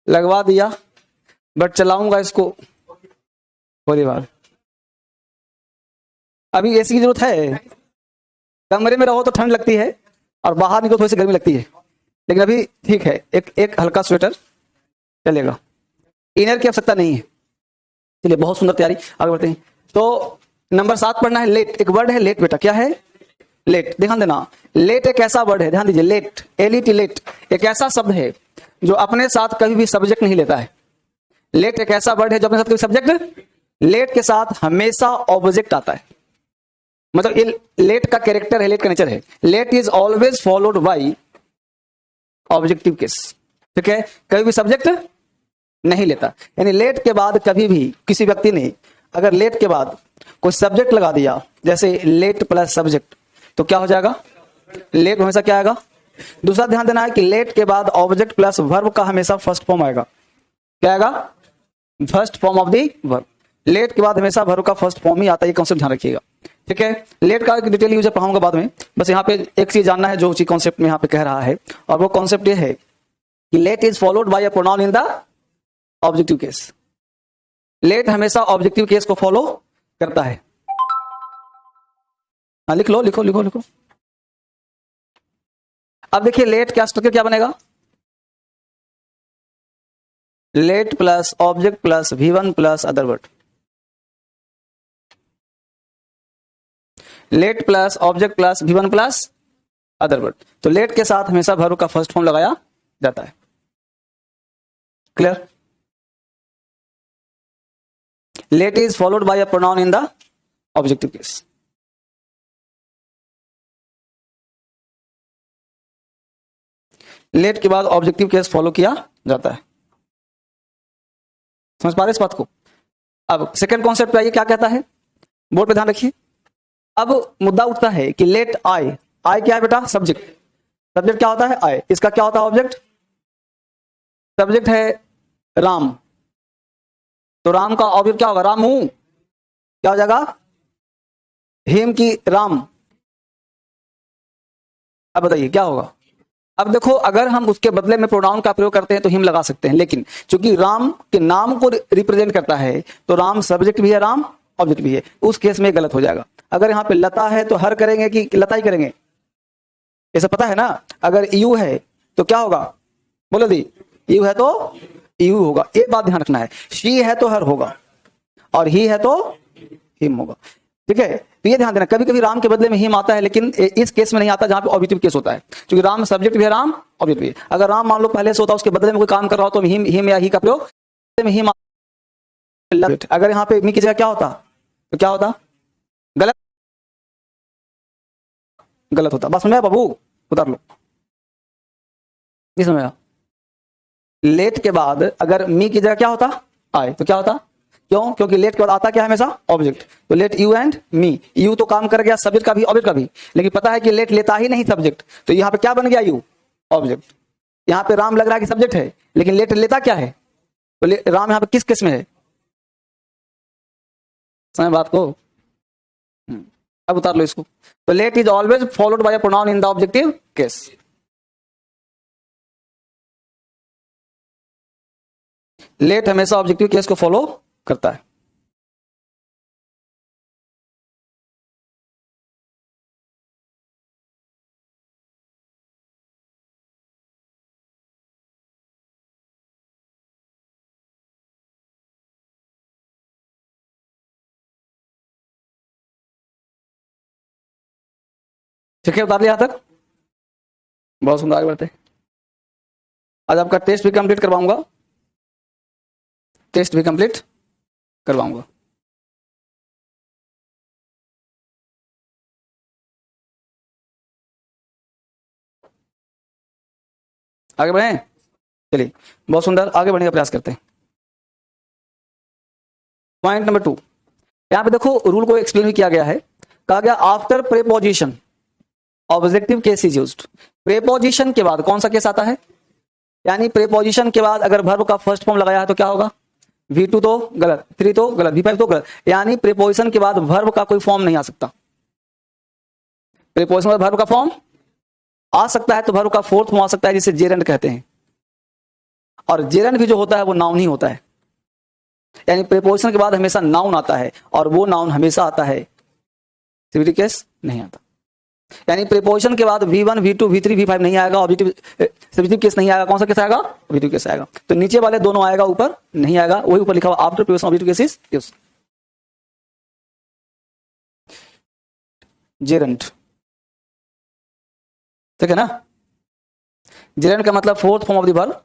लगवा दिया, बट चलाऊंगा इसको थोड़ी बार। अभी एसी की जरूरत है, कमरे में रहो तो ठंड लगती है और बाहर निकलो थोड़ी सी गर्मी लगती है, लेकिन अभी ठीक है, एक हल्का स्वेटर चलेगा, इनर की आवश्यकता नहीं है। चलिए, बहुत सुंदर तैयारी, आगे बढ़ते हैं। तो नंबर 7 पढ़ना है, लेट। एक वर्ड है लेट बेटा, क्या है? लेट। ध्यान देना, लेट एक ऐसा वर्ड है, ध्यान दीजिए, लेट, एलईटी, लेट एक ऐसा शब्द है जो अपने साथ कभी भी सब्जेक्ट नहीं लेता है। लेट एक ऐसा वर्ड है जो अपने साथ कभी सब्जेक्ट, लेट के साथ हमेशा ऑब्जेक्ट आता है। मतलब ये लेट का कैरेक्टर है, लेट का नेचर है। Let is always followed by objective case, ठीक है, कभी भी सब्जेक्ट नहीं लेता। यानी लेट के बाद कभी भी किसी व्यक्ति ने अगर लेट के बाद कोई सब्जेक्ट लगा दिया, जैसे लेट प्लस सब्जेक्ट, तो क्या हो जाएगा? लेट हमेशा क्या आएगा? दूसरा ध्यान देना है कि लेट के बाद ऑब्जेक्ट प्लस वर्ब का हमेशा फर्स्ट फॉर्म आएगा। क्या आएगा? First form of the verb. Let के बाद हमेशा वर्ब का फर्स्ट फॉर्म ही आता है, ये कॉन्सेप्ट ध्यान रखिएगा, ठीक है। लेट का डिटेल यूज पढ़ाऊंगा बाद में, बस यहाँ पे एक चीज जानना है जो चीज कॉन्सेप्ट में यहाँ पे कह रहा है, और वो कॉन्सेप्ट ये है कि let is followed by a pronoun in the objective case. Let हमेशा ऑब्जेक्टिव केस को फॉलो करता है। हाँ, लिख लो लिखो लिखो लिखो। अब देखिए लेट का स्ट्रक्चर क्या बनेगा? Late plus object plus V1 plus other word. Late plus object plus V1 plus other word. तो लेट के साथ हमेशा वर्ब का फर्स्ट फॉर्म लगाया जाता है। Clear? Let is followed by a pronoun in the objective case. Let के बाद ऑब्जेक्टिव केस फॉलो किया जाता है। समझ पा रहे इस बात को? अब सेकंड कॉन्सेप्ट पे आइए, क्या कहता है, बोर्ड पे ध्यान रखिए। अब मुद्दा उठता है कि लेट आई, आई क्या है बेटा? सब्जेक्ट। सब्जेक्ट क्या होता है? आई। इसका क्या होता है? ऑब्जेक्ट। सब्जेक्ट है राम, तो राम का ऑब्जेक्ट क्या होगा? राम हूं, क्या हो जाएगा? हिम की राम। अब बताइए क्या होगा? अब देखो, अगर हम उसके बदले में प्रोनाउन का प्रयोग करते हैं तो हिम लगा सकते हैं, लेकिन चूंकि राम के नाम को रिप्रेजेंट करता है तो राम सब्जेक्ट भी है, राम ऑब्जेक्ट भी है, उस केस में गलत हो जाएगा। अगर यहाँ पे लता है तो हर करेंगे कि लता ही करेंगे? ऐसा पता है ना। अगर यू है तो क्या होगा? बोलो दी, यू है तो यू होगा, एक बात ध्यान रखना है। शी है तो हर होगा, और ही है तो हिम होगा, ठीक है। तो ये ध्यान देना, कभी कभी राम के बदले में हिम आता है, लेकिन इस केस में नहीं आता जहां पे ऑब्जेक्टिव केस होता है, क्योंकि राम सब्जेक्ट भी है, राम ऑब्जेक्ट भी है। अगर राम मान लो पहले से होता, उसके बदले में कोई काम कर रहा हो तो हिम या ही का प्रयोग, हिम। अगर यहाँ पे मी की जगह क्या होता तो क्या होता? गलत, गलत होता। बस समझ बाबू, उतार लो, नहीं समझा? लेट के बाद अगर मी की जगह क्या होता? आए, तो क्या होता? क्यों? क्योंकि लेट के बाद आता क्या है? हमेशा ऑब्जेक्ट। तो let you and me, you तो काम कर गया सब्जेक्ट का भी ऑब्जेक्ट का भी, लेकिन पता है कि लेट लेता ही नहीं सब्जेक्ट, तो यहाँ पे क्या बन गया? You object. यहाँ पे राम लग रहा है कि सब्जेक्ट है, लेकिन लेट लेता क्या है? तो राम यहाँ पे किस केस में है? समझ बात को? अब उतार लो इसको। तो let is always followed by a pronoun in the objective case. Let हमेशा ऑब्जेक्टिव केस को फॉलो करता है। ठीक है, उतार लिया यहां तक? बहुत सुंदर, आगे बढ़ते हैं। आज आपका टेस्ट भी कंप्लीट करवाऊंगा, टेस्ट भी कंप्लीट करवाऊंगा। आगे बढ़े? चलिए, बहुत सुंदर, आगे बढ़ने का प्रयास करते हैं। पॉइंट नंबर 2, यहां पे देखो रूल को एक्सप्लेन भी किया गया है। कहा गया after preposition objective case is used. Preposition के बाद कौन सा केस आता है? यानी प्रेपोजिशन के बाद अगर वर्ब का फर्स्ट फॉर्म लगाया है तो क्या होगा? V2 तो गलत, 3 तो गलत, V5 तो गलत। यानी प्रेपोजिशन के बाद वर्ब का कोई फॉर्म नहीं आ सकता। प्रेपोजिशन के बाद वर्ब का फॉर्म आ सकता है तो वर्ब का फोर्थ फॉर्म आ सकता है, जिसे जेरेंड कहते हैं। और जेरंड भी जो होता है वो नाउन ही होता है, यानी प्रीपोजिशन के बाद हमेशा नाउन आता है और वो नाउन हमेशा आता है, सिंगुलर केस नहीं आता। यानी प्रीपोजिशन के बाद V1 V2 V3 V5 नहीं आएगा, ऑब्जेक्टिव सब्जेक्टिव केस नहीं आएगा। कौन सा केस आएगा? ऑब्जेक्टिव केस आएगा। तो नीचे वाले दोनों आएगा, ऊपर नहीं आएगा। वही ऊपर लिखा हुआ after preposition objective cases use. Gerund, ठीक है ना? जेरंड का मतलब fourth form of the verb.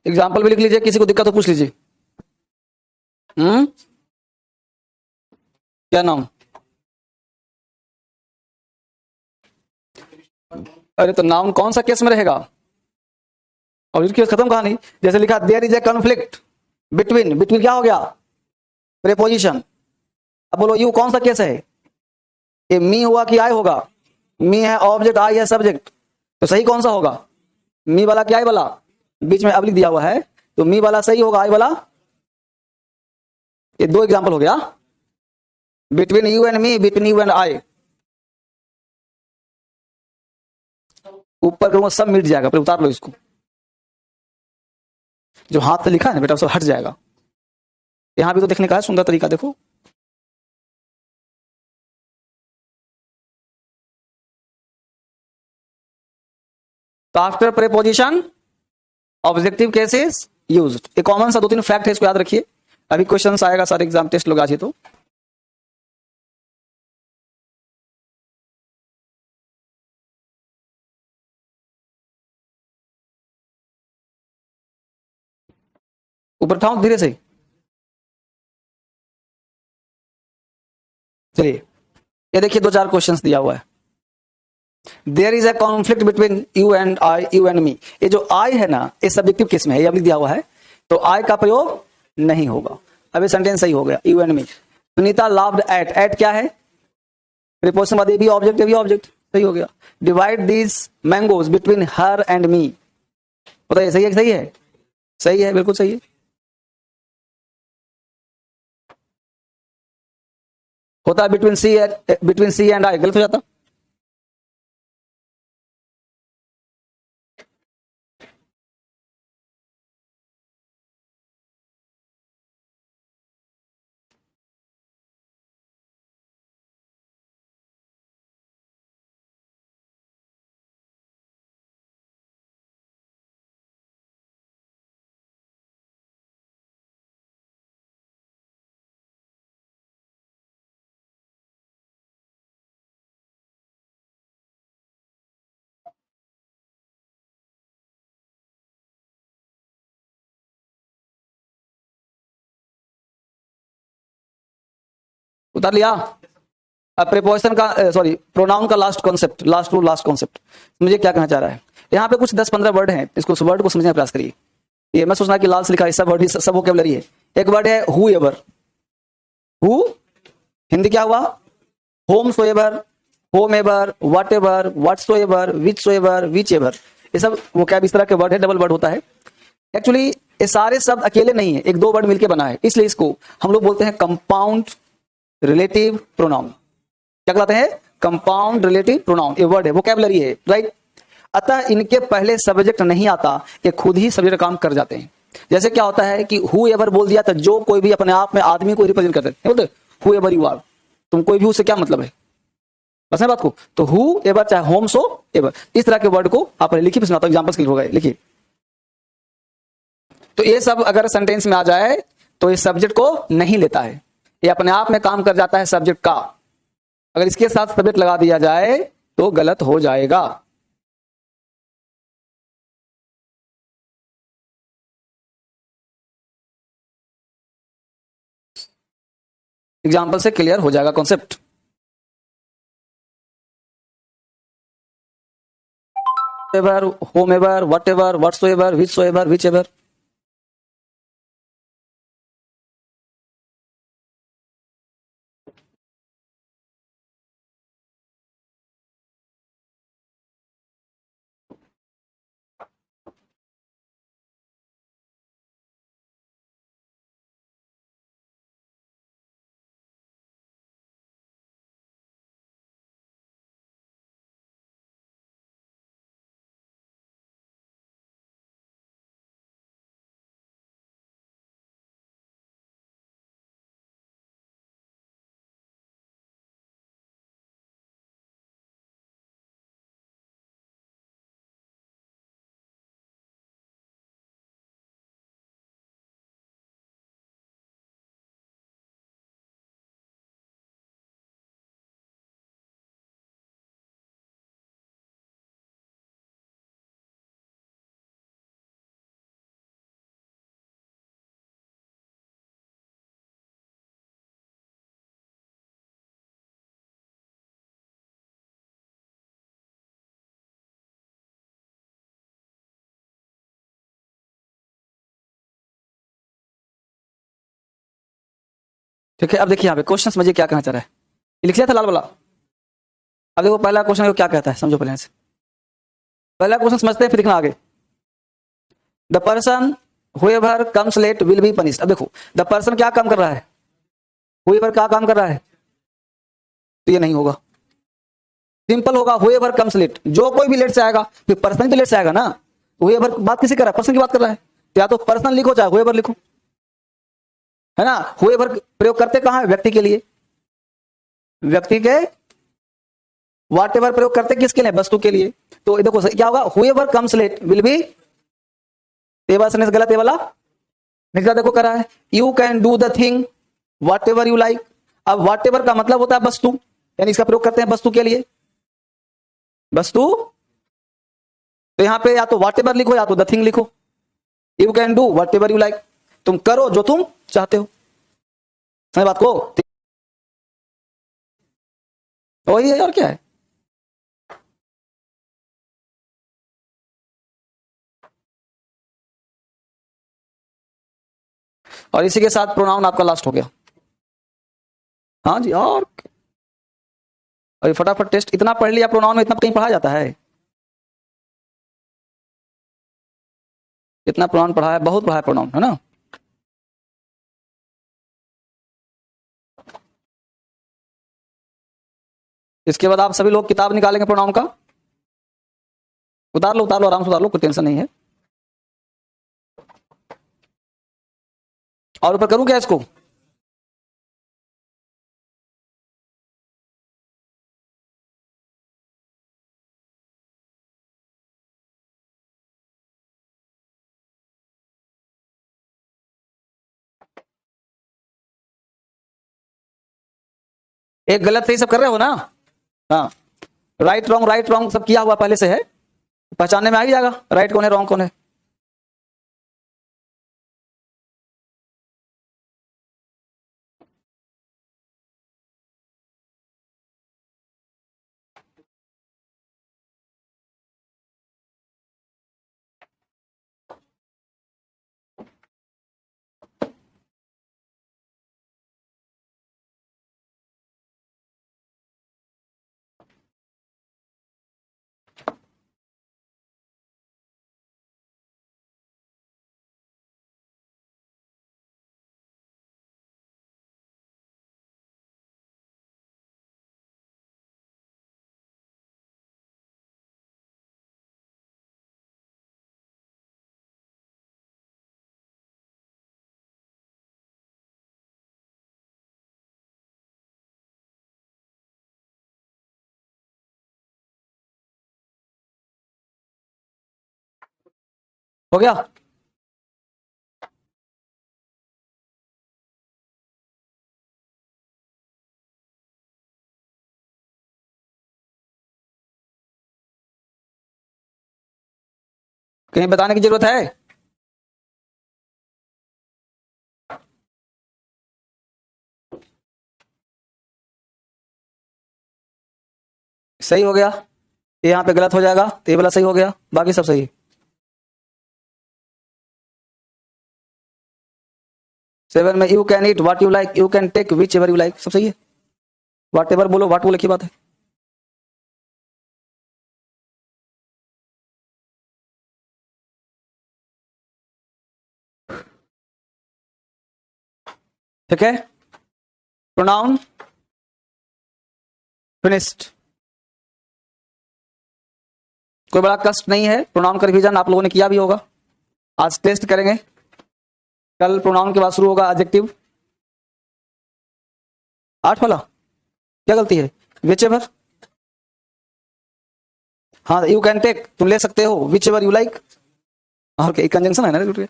Example भी लिख लीजिए, किसी को दिक्कत हो पूछ लीजिए। क्या नाम? अरे तो नाउन कौन सा केस में रहेगा? ऑब्जेक्टिव केस खत्म कहानी। जैसे लिखा there is a conflict between, between क्या हो गया? प्रीपोजिशन। अब बोलो यू कौन सा केस है? ये मी हुआ कि आई होगा? मी है ऑब्जेक्ट, आई है सब्जेक्ट, तो सही कौन सा होगा? मी वाला कि आई वाला? बीच में अब लिख दिया हुआ है, तो मी वाला सही होगा, आई वाला? ये दो एग्जांपल हो गया, between you and me, between you and आई। ऊपर करूंगा सब मिट जाएगा, फिर उतार लो इसको। जो हाथ से लिखा है ना बेटा सब हट जाएगा। यहां भी तो देखने का है सुंदर तरीका, देखो। तो after preposition objective cases used. एक कॉमन सा 2-3 फैक्ट है, इसको याद रखिए। अभी क्वेश्चंस आएगा, सारे एग्जाम टेस्ट लोग आज ही। तो ऊपर उठाओ धीरे से। चलिए ये देखिए 2-4 क्वेश्चंस दिया हुआ है। There is a conflict between you and I, you and me. ये जो आई है ना, ये सब्जेक्टिव केस में है, ये अभी दिया हुआ है, तो आई का प्रयोग नहीं होगा। अभी सेंटेंस सही हो गया, you and me. Sunita loved at, at क्या है? प्रीपोजिशन बाद ये भी ऑब्जेक्ट, ये भी ऑब्जेक्ट, सही हो गया। Divide these mangoes between her and me. बताइए सही है? सही है, सही है, बिल्कुल सही है। होता है बिटवीन सी एंड आई, गलत हो जाता। उतार लिया। अब प्रीपोजिशन का सॉरी प्रोनाउन का last concept, last rule, last concept मुझे क्या कहना चाह रहा है। यहाँ पे कुछ 10-15 वर्ड हैं, इसको उस वर्ड को समझने का प्रयास करिए। ये मैं सोचना कि लाल से लिखा है, सब वर्ड ही सब वोकैबुलरी है। एक वर्ड है हु एवर। हु हिंदी क्या हुआ? Home so ever, home ever, what ever, what so ever, which so ever, which ever. ये सब वोकैब इस तरह के वर्ड है, डबल वर्ड होता है। एक्चुअली ये सारे शब्द अकेले नहीं है, 1-2 वर्ड मिलकर बना है, इसलिए इसको हम लोग बोलते हैं कंपाउंड रिलेटिव प्रोनाउन। क्या कहलाते हैं? Compound relative pronoun. ये वर्ड है, वोकैबुलरी है, राइट। अतः इनके पहले सब्जेक्ट नहीं आता, ये खुद ही सब्जेक्ट काम कर जाते हैं। जैसे क्या होता है कि हु एवर बोल दिया तो जो कोई भी अपने आप में आदमी को रिप्रेजेंट करते हैं, बोलते हु एवर यू आर, तुम कोई भी, उससे क्या मतलब है, बस है बात को। तो हु एवर चाहे होम सो एवर, इस तरह के वर्ड को आप लिखिए, सुनाता हूं एग्जांपल्स के लिए, होगा लिखिए। तो ये सब अगर सेंटेंस में आ जाए तो ये सब्जेक्ट को नहीं लेता है, ये अपने आप में काम कर जाता है सब्जेक्ट का। अगर इसके साथ सब्जेक्ट लगा दिया जाए तो गलत हो जाएगा। एग्जाम्पल से क्लियर हो जाएगा concept. Ever, home ever, what ever, what's ever, which ever, which ever. ठीक है, अब देखिए यहाँ पे क्वेश्चन समझिए क्या कहना चाह रहा है। ये लिख लिया था लाल वाला। अब देखो पहला क्वेश्चन क्या कहता है, समझो पहले से। पहला क्वेश्चन समझते हैं फिर लिखना आगे। The person whoever comes late will be punished. अब देखो द पर्सन क्या काम कर रहा है, हुएवर क्या काम कर रहा है, तो ये नहीं होगा, सिंपल होगा हुएवर कम्स लेट। जो कोई भी लेट से आएगा फिर पर्सन तो लेट से आएगा ना। हुएवर बात किसी कर रहा है, पर्सन की बात कर रहा है, तो या तो पर्सन लिखो चाहे हुएवर लिखो, है ना। हुएवर प्रयोग करते कहां है, व्यक्ति के लिए, व्यक्ति के। व्हाटएवर प्रयोग करते किसके लिए, वस्तु के लिए। तो देखो क्या होगा, whoever comes late will be, table से गलत, ये वाला निकला देखो करा है। You can do the thing whatever you like. अब वॉट एवर का मतलब होता है वस्तु, यानी इसका प्रयोग करते हैं वस्तु के लिए, वस्तु। तो यहां पे या तो वॉट एवर लिखो या तो द थिंग लिखो। You can do what ever you like, तुम करो जो तुम चाहते हो। समझ बात को, वही है और क्या है। और इसी के साथ प्रोनाउन आपका लास्ट हो गया। हाँ जी, और फटाफट टेस्ट। इतना पढ़ लिया प्रोनाउन में, इतना कहीं पढ़ा जाता है, इतना प्रोनाउन पढ़ा है, बहुत पढ़ा है प्रोनाउन, है ना। इसके बाद आप सभी लोग किताब निकालेंगे प्रोनाउन का, उतार लो आराम से उतार लो, कोई टेंशन नहीं है। और ऊपर करूं क्या इसको, एक गलत सही सब कर रहे हो ना। हाँ, राइट रॉन्ग सब किया हुआ पहले से है, पहचानने में आ ही जाएगा राइट कौन है रॉन्ग कौन है। हो गया। कहीं बताने की जरूरत है, सही हो गया। ये यहाँ पे गलत हो जाएगा तो ये वाला सही हो गया, बाकी सब सही है। सेवन में you can eat what you like, you can take whichever you like, सब सही है। व्हाट एवर बोलो, व्हाट बोले की बात है। ठीक है, प्रोनाउन फिनिश्ड। कोई बड़ा कष्ट नहीं है, प्रोनाउन का रिवीजन आप लोगों ने किया भी होगा। आज टेस्ट करेंगे, कल प्रोनाउन के बाद शुरू होगा एडजेक्टिव। 8 वाला क्या गलती है, विच एवर। हाँ, यू कैन टेक तुम ले सकते हो, विच एवर यू लाइक, और क्या कंजंक्शन है ना।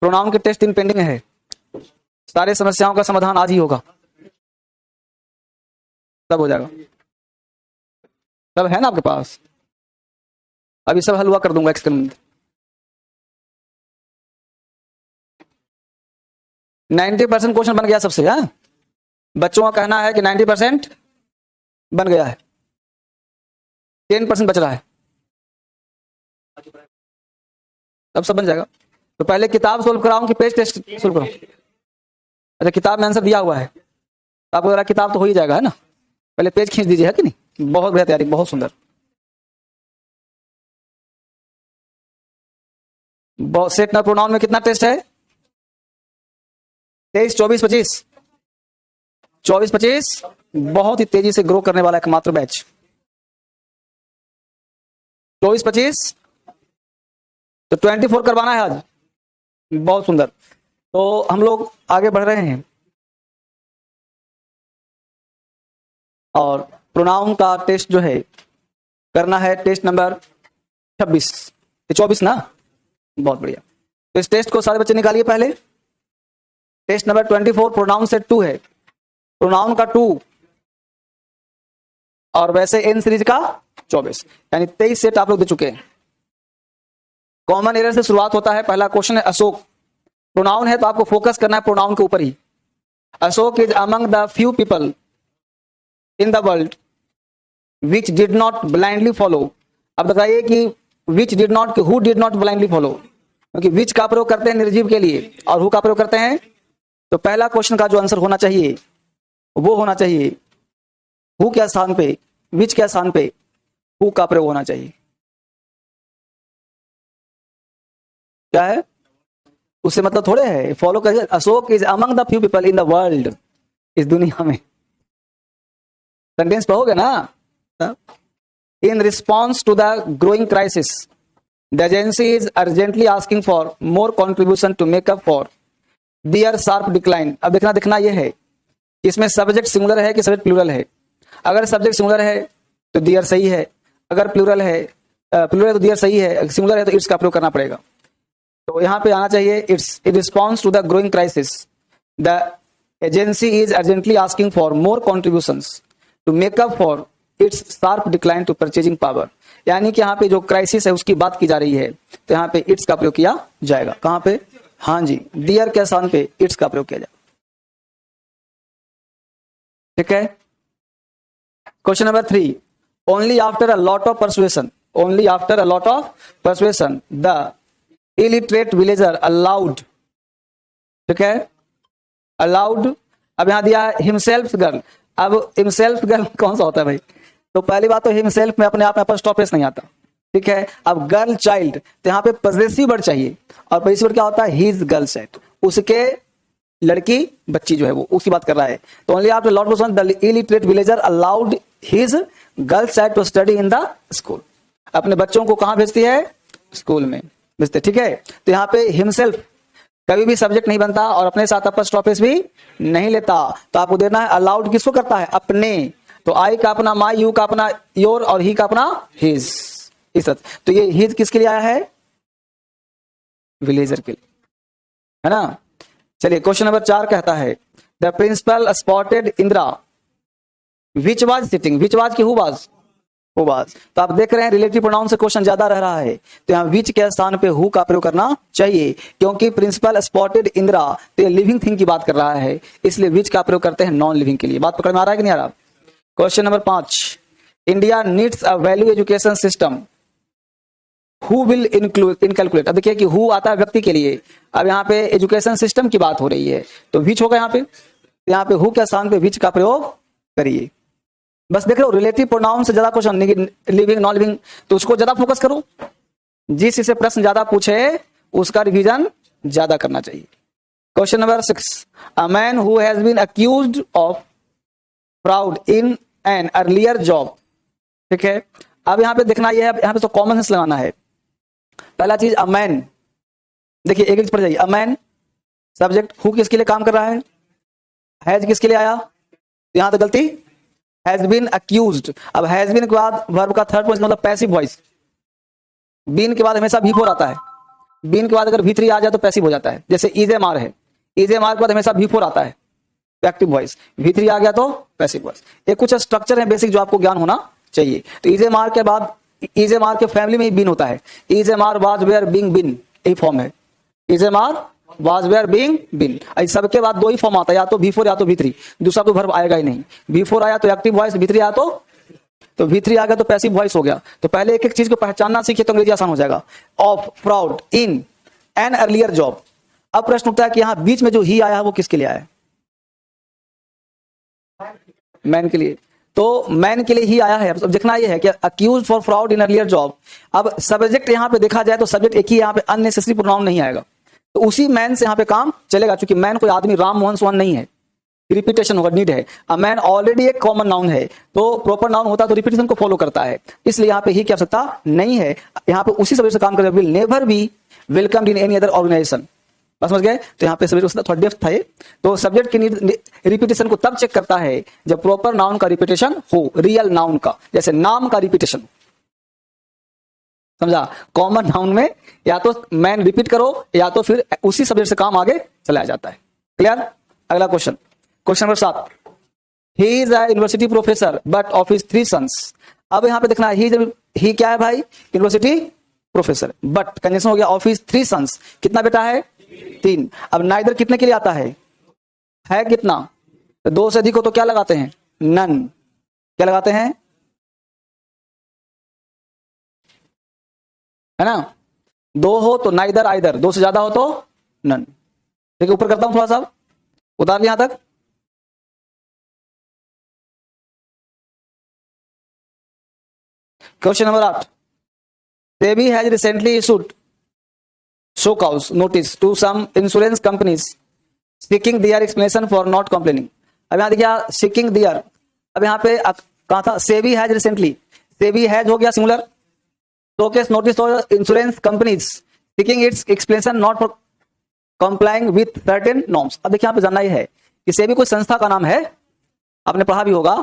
प्रोनाउन के टेस्ट इन पेंडिंग है, सारे समस्याओं का समाधान आज ही होगा, सब हो जाएगा। सब है ना आपके पास, अभी सब हलवा कर दूंगा एक्सपेरिमेंट। 90% क्वेश्चन बन गया सबसे। हाँ, बच्चों का कहना है कि 90% बन गया है, 10% बच रहा है, तब सब बन जाएगा। तो पहले किताब सोल्व कराऊं कि पेज टेस्ट सोल्व कराऊं? अच्छा, किताब में आंसर दिया हुआ है, तो आपको जरा किताब तो हो ही जाएगा, है ना। पहले पेज खींच दीजिए, है कि नहीं। बहुत बढ़िया तैयारी, बहुत सुंदर। सेट नर प्रोनाउन में कितना टेस्ट है? 23, 24, 25। 24, 25 बहुत ही तेजी से ग्रो करने वाला एकमात्र बैच। 24, 25 तो 24 करवाना है आज। बहुत सुंदर। तो हम लोग आगे बढ़ रहे हैं और प्रोनाउन का टेस्ट जो है करना है, टेस्ट नंबर 26, 24 ना। बहुत बढ़िया। तो इस टेस्ट को सारे बच्चे निकालिए पहले। टेस्ट नंबर 24 प्रोनाउन सेट 2 है, प्रोनाउन का 2 और वैसे एन सीरीज का 24, यानी 23 सेट आप लोग दे चुके हैं। कॉमन एरर से शुरुआत होता है। पहला क्वेश्चन है अशोक। प्रोनाउन है तो आपको फोकस करना है प्रोनाउन के ऊपर ही। Ashok is among the few people in the world which did not blindly follow. अब बताइए कि which did not, who did not blindly follow, क्योंकि विच का प्रयोग करते हैं निर्जीव के लिए और हु का प्रयोग करते हैं। तो पहला क्वेश्चन का जो आंसर होना चाहिए वो होना चाहिए हु के स्थान पे, विच के स्थान पे हु का प्रयोग होना चाहिए। क्या है उससे मतलब थोड़े है, फॉलो करिए। Ashok is among the few people in the world, इस दुनिया में। सेंटेंस पढ़ोगे ना। In response to the growing crisis the agency is urgently asking for more contribution to make up for their sharp decline. अब देखना यह है इसमें सब्जेक्ट सिंगुलर है कि सब्जेक्ट प्लूरल है। अगर सब्जेक्ट सिंगुलर है तो दियर सही है, अगर प्लूरल है तो दियर सही है, सिंगुलर है तो इट्स का प्रयोग करना पड़ेगा। तो यहां पे आना चाहिए it's in response to the growing crisis the agency is urgently asking for more contributions to make up for its sharp decline to purchasing power. यानी कि यहाँ पे जो क्राइसिस है उसकी बात की जा रही है, तो यहाँ पे इट्स का प्रयोग किया जाएगा। कहां पे? हाँ जी, डियर के स्थान पे इट्स का प्रयोग किया जाएगा। ठीक है। Question number 3, only after a lot of persuasion, only after a lot of persuasion the illiterate villager allowed. ठीक है, अलाउड। अब यहां दिया हिमसेल्फ गर्ल। अब हिमसेल्फ गर्ल कौन सा होता है भाई? तो पहली बात तो हिमसेल्फ में अपने आप में अपॉस्ट्रोफ एस नहीं आता। ठीक है। अब गर्ल चाइल्ड, तो यहाँ पे पॉजेसिव वर्ड चाहिए, और पॉजेसिव वर्ड क्या होता है? हिज गर्ल चाइल्ड, उसके लड़की बच्ची जो है वो, उसकी बात कर रहा है। तो only after lot persuasion the illiterate villager allowed his girl child to study in the school. अपने बच्चों को कहां भेजती है? स्कूल में भेजते। ठीक है। तो यहाँ पे हिमसेल्फ कभी भी सब्जेक्ट नहीं बनता और अपने साथ अपॉस्ट्रोफ एस भी नहीं लेता। तो आपको देना है अलाउड किसको करता है? अपने। तो आई का अपना माई, यू का अपना योर और ही का अपना हिज। इस तो ये हिज किसके लिए आया है? विलेजर के लिए, है ना। चलिए क्वेश्चन नंबर 4 कहता है the principal spotted Indira which was sitting. Which was की हु वाज? Who was. तो आप देख रहे हैं रिलेटिव प्रोनाउन से क्वेश्चन ज्यादा रह रहा है, तो यहाँ विच के स्थान पे हु का प्रयोग करना चाहिए, क्योंकि प्रिंसिपल स्पॉटेड इंदिरा तो ये लिविंग थिंग की बात कर रहा है, इसलिए विच का प्रयोग करते हैं नॉन लिविंग के लिए। बात पकड़ में आ रहा है कि नहीं आ रहा? Question number 5, India needs a value education system who will inculcate. अब देखिए कि हु आता है व्यक्ति के लिए, अब यहाँ पे एजुकेशन सिस्टम की बात हो रही है, तो विच होगा यहाँ पे हु के स्थान पे विच का प्रयोग करिए। बस देख लो रिलेटिव प्रोनाउन से ज्यादा क्वेश्चन, लिविंग नॉन लिविंग, तो उसको ज्यादा फोकस करो। जिस से प्रश्न ज्यादा पूछे उसका रिवीजन ज्यादा करना चाहिए। Question number 6, a man who has been accused of fraud in an earlier job. ठीक है। अब यहाँ पे देखना यह है, यहाँ पे तो कॉमन सेंस लगाना है। पहला चीज अ मैन, देखिए एक पढ़ जाइए। अ मैन सब्जेक्ट, हु किसके लिए काम कर रहा है? हैज किसके लिए आया? यहां तो गलती, हैज बीन अक्यूज्ड। अब हैज बीन के बाद वर्ब का थर्ड पर्सन मतलब पैसिव वॉइस। बीन के बाद हमेशा V4 आता है। बीन के बाद अगर V3 आ जाए तो पैसिव हो जाता है। जैसे इज एम आर है, इज एम आर के बाद हमेशा V4 आता है, एक्टिव वॉइस। V3 आ गया तो पैसिव वॉइस। ये कुछ स्ट्रक्चर है बेसिक जो आपको ज्ञान होना चाहिए। तो इज एम आर के बाद, इज एम आर के फैमिली में ही बीन होता है। Is am are was were being been, यही फॉर्म है। Is am are was were being been. सबके बाद दो ही फॉर्म आता है, या तो V4 या तो V3, दूसरा कोई वर्ब आएगा ही नहीं। V4 आया तो एक्टिव वॉइस, V3 आया तो V3 आ गया तो पैसिव वॉइस हो गया। तो पहले एक एक चीज को पहचानना सीखिए तो अंग्रेजी आसान हो जाएगा। Of, fraud, in, an earlier job. अब प्रश्न उठता है कि यहां बीच में जो ही आया है वो किसके लिए आया है? मैन के लिए। तो मैन के लिए ही आया है। अब देखना ये है कि accuse for fraud in earlier job. अब सब्जेक्ट यहां पे देखा जाए तो सब्जेक्ट एक ही, यहां पे अननेसेसरी प्रोनाउन नहीं आएगा, तो उसी मैन से यहां पे काम चलेगा, क्योंकि मैन कोई आदमी राम मोहन सोहन नहीं है, रिपीटेशन होगा, नीड है। अ मैन ऑलरेडी एक कॉमन नाउन है, तो प्रॉपर नाउन होता तो रिपीटेशन को फॉलो करता है, इसलिए यहाँ पे ही क्या सकता नहीं है। यहाँ पे उसी सब्जेक्ट से काम करेगा, will never be welcomed in any other organisation. बस समझ गए? तो यहाँ पे सब्जेक्ट थोड़ा डेप्थ था ये। तो सब्जेक्ट की रिपीटेशन को तब चेक करता है जब प्रॉपर नाउन का रिपीटेशन हो, रियल नाउन का, जैसे नाम का रिपीटेशन, समझा? कॉमन नाउन में या तो मैन रिपीट करो या तो फिर उसी सब्जेक्ट से काम आगे चलाया जाता है। क्लियर? अगला question, question number 7। He is a university professor but of his 3 sons. अब यहां पे देखना है ही क्या है भाई? यूनिवर्सिटी प्रोफेसर, बट कंजंक्शन हो गया ऑफ हिज 3 सन्स। कितना बेटा है? 3। अब नाइदर कितने के लिए आता है कितना? तो 2 से अधिक हो तो क्या लगाते हैं? नन। क्या लगाते हैं? है ना? 2 हो तो नाइदर आइदर, 2 से ज्यादा हो तो नन। ठीक है, ऊपर करता हूं थोड़ा सा, उतार लिया यहां तक। Question number 8। SEBI has recently issued show cause notice to some insurance companies seeking their explanation for not complaining। अब यहां देखिए seeking their, अब यहां पे कहा था SEBI has recently, SEBI has हो गया सिंगुलर, शो केस नोटिस तो insurance companies seeking its explanation not for complying with certain norms। अब देखिए यहां पे जानना ही है कि SEBI कोई संस्था का नाम है, आपने पढ़ा भी होगा,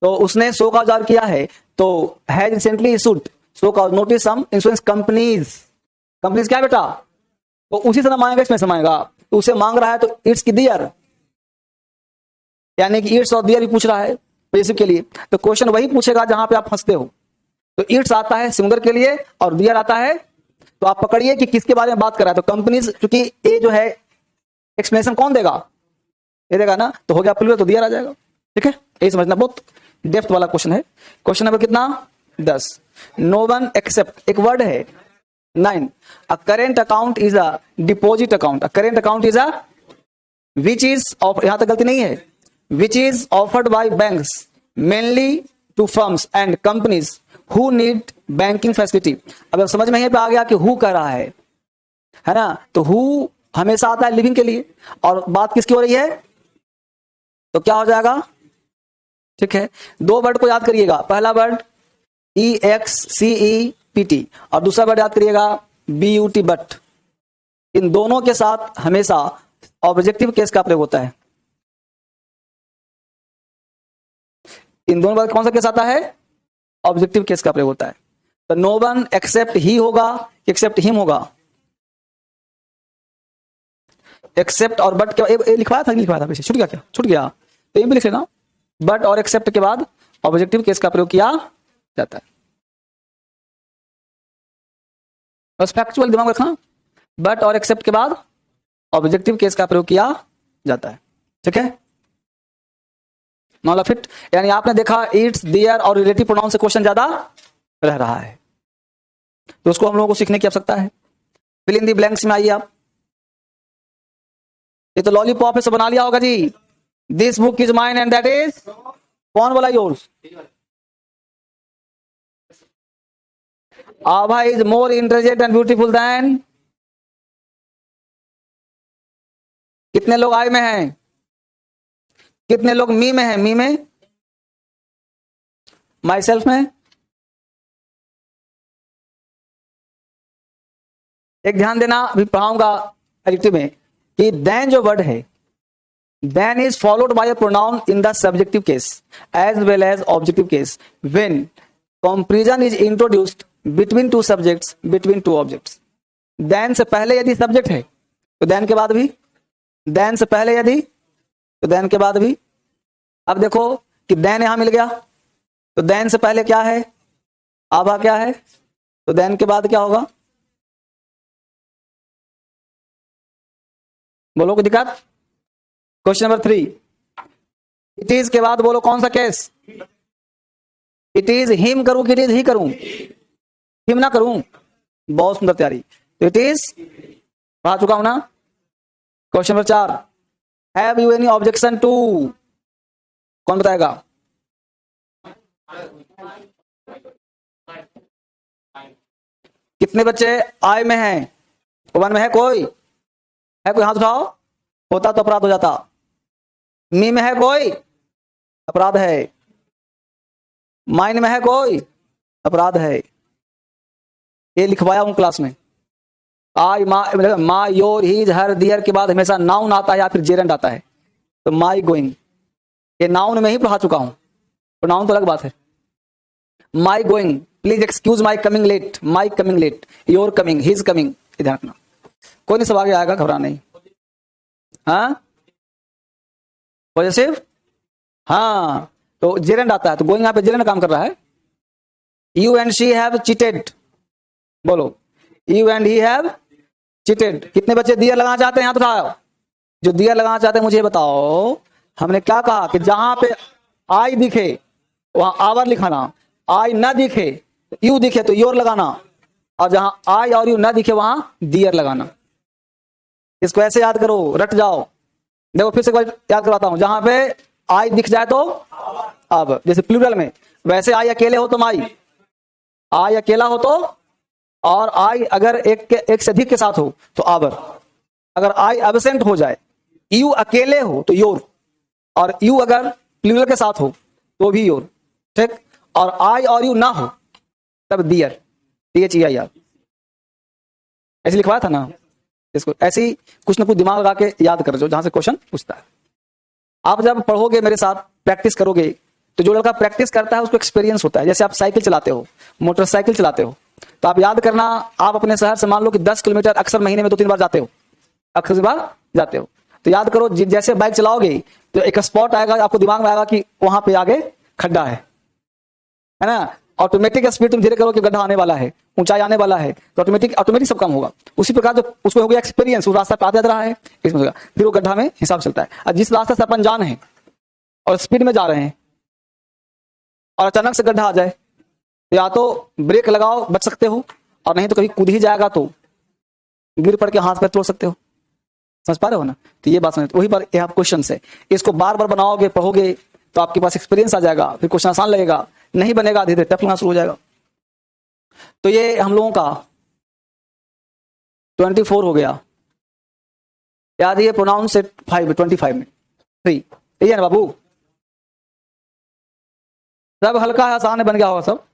तो उसने शो का जारी किया है, तो हैज रिसेंटली इशूड शो का notice some insurance companies. Companies क्या बेटा? तो उसी से ना मांगेगा, इसमें से मांगेगा, तो उसे मांग रहा है तो इट्स की दियर, यानी कि इट्स और दियर भी पूछ रहा है बेसिक के लिए, तो क्वेश्चन वही पूछेगा जहां पे आप फंसते हो। तो इट्स आता है सिंगुलर के लिए और दियर आता है, तो आप पकड़िए कि किसके बारे में बात कर रहा है। तो कंपनीज, क्योंकि ये जो है एक्सप्लेनेशन कौन देगा? ये देगा ना, तो हो गया प्लूरल, तो दियर आ जाएगा। ठीक है, यही समझना, बहुत डेप्थ वाला क्वेश्चन है। क्वेश्चन नंबर कितना? 10। नो वन एक्सेप्ट, एक वर्ड है 9। A current account is a deposit account. A current account is a which is of, यहां तक गलती नहीं है, which is offered by banks mainly to firms and companies who need banking facility. अगर समझ में यहीं पे आ गया कि हु कह रहा है ना, तो हु हमेशा आता है लिविंग के लिए, और बात किसकी हो रही है, तो क्या हो जाएगा? ठीक है, 2 वर्ड को याद करिएगा, पहला वर्ड EXCEPT और दूसरा वर्ड याद करिएगा BUT, बट। इन दोनों के साथ हमेशा ऑब्जेक्टिव केस का प्रयोग होता है। इन दोनों वर्ड कौन सा केस आता है? ऑब्जेक्टिव केस का प्रयोग होता है। तो नो वन एक्सेप्ट ही होगा, एक्सेप्ट हिम होगा। एक्सेप्ट और बट क्या लिखवाया था, लिखवाया था पीछे, छूट गया क्या? छूट गया, तो ये भी लिख लेना, बट और एक्सेप्ट के बाद ऑब्जेक्टिव केस का प्रयोग किया जाता है। बस फैक्चुअल दिमाग रखना, बट और एक्सेप्ट के बाद ऑब्जेक्टिव केस का प्रयोग किया जाता है। ठीक है, नॉट फिट, यानी आपने देखा इट्स, देयर और रिलेटिव प्रोनाउन से क्वेश्चन ज्यादा रह रहा है, तो उसको हम लोगों को सीखने की आवश्यकता है। फिल इन दी ब्लैंक्स में आइए आप। ये तो लॉलीपॉप है, सब बना लिया होगा जी। This book is mine and that is, कौन बोला yours? Abha is more intelligent and beautiful then. कितने लोग आई में हैं? कितने लोग मी में हैं? मी में, माई सेल्फ में। एक ध्यान देना, अभी पढ़ाऊंगा एडिटिव में, कि देन जो वर्ड है, then is followed by a pronoun in the subjective case as well as objective case when comparison is introduced between two subjects, between two objects। then से पहले यदि सब्जेक्ट है तो then के बाद भी, then से पहले यदि तो then के बाद भी। अब देखो कि then यहां मिल गया, तो then से पहले क्या है? आभा क्या है? तो then के बाद क्या होगा? बोलो कोई दिक्कत? क्वेश्चन नंबर 3, इट इज के बाद बोलो कौन सा केस? इट इज हिम करूं कि इट इज ही करूं? हिम ना करूं, बहुत सुंदर तैयारी। तो इट इज पढ़ा चुका हूं ना। Question number 4, have you any objection to, कौन बताएगा? कितने बच्चे आई में हैं? वन में है कोई? है कोई? हाथ उठाओ। होता तो अपराध हो जाता। मी में है कोई? अपराध है। माइन में है कोई? अपराध है। ये लिखवाया हूं क्लास में। आई, माई, योर, हीज, हर, दियर के बाद हमेशा नाउन आता है या फिर जेरेंड आता है। तो माई गोइंग, ये नाउन में ही पढ़ा चुका हूं, तो नाउन तो अलग बात है। My going, please excuse my coming late, my coming late, your coming, his coming, ध्यान रखना। कोई नहीं, सब आगे आएगा, घबरा नहीं। हाँ, पॉजिटिव, हाँ, तो जेरेंड आता है, तो गोइंग यहाँ पे जेरेंड काम कर रहा है। You and she have cheated, बोलो, you and he have cheated. कितने बच्चे दियर लगाना चाहते हैं? यहाँ तो उठाओ। जो दियर लगाना चाहते हैं मुझे बताओ। हमने क्या कहा कि जहां पे आई दिखे वहां आवर लिखाना, आई ना दिखे, यू दिखे तो योर लगाना, और जहां आई और यू ना दिखे वहां दियर लगाना। इसको ऐसे याद करो, रट जाओ। देखो फिर से एक बार याद करवाता हूं। जहां पे आई दिख जाए तो अब, जैसे प्लूरल में, वैसे आई अकेले हो तो माई, आई अकेला हो तो, और आई अगर एक से अधिक के साथ हो तो आवर। अगर आई एब्सेंट हो जाए, यू अकेले हो तो योर, और यू अगर प्लूरल के साथ हो तो भी योर, ठीक। और आई और यू ना हो तब दियर, THEIR। ऐसे लिखवाया था ना। इसको ऐसे ही कुछ ना कुछ दिमाग लगा के याद कर जो, जहां से क्वेश्चन पूछता है। आप जब पढ़ोगे मेरे साथ, प्रैक्टिस करोगे, तो जो लड़का प्रैक्टिस करता है उसको एक्सपीरियंस होता है। जैसे आप साइकिल चलाते हो, मोटरसाइकिल चलाते हो, तो आप याद करना, आप अपने शहर से मान लो कि 10 किलोमीटर अक्सर महीने में 2-3 बार जाते हो, अक्सर बार जाते हो, तो याद करो जैसे बाइक चलाओगे तो एक स्पॉट आएगा, आपको दिमाग में आएगा कि वहां पे आगे खड्डा है ना। ऑटोमेटिक स्पीड तुम धीरे करो कि गड्ढा आने वाला है, ऊंचाई आने वाला है, तो ऑटोमेटिक सब काम होगा। उसी प्रकार जो उसको हो गया एक्सपीरियंस, उस रास्ता पे आता रहा है, इसमें होगा, फिर वो गड्ढा में हिसाब चलता है। और जिस रास्ते से अपन जान है और स्पीड में जा रहे हैं और अचानक से गड्ढा आ जाए, तो या तो ब्रेक लगाओ, बच सकते हो, और नहीं तो कभी कूद ही जाएगा तो गिर पड़ के हाथ पैर तोड़ सकते हो। समझ पा रहे हो ना। तो ये बात समझ, वही पर यह क्वेश्चन है। इसको बार बार बनाओगे, पढ़ोगे, तो आपके पास एक्सपीरियंस आ जाएगा, फिर क्वेश्चन आसान लगेगा। नहीं बनेगा, धीरे धीरे टफ लगना शुरू हो जाएगा। तो ये हम लोगों का 24 हो गया। याद है, प्रोनाउंस से 25 में 3, यही है ना बाबू। सब हल्का है, आसान है, बन गया होगा सब।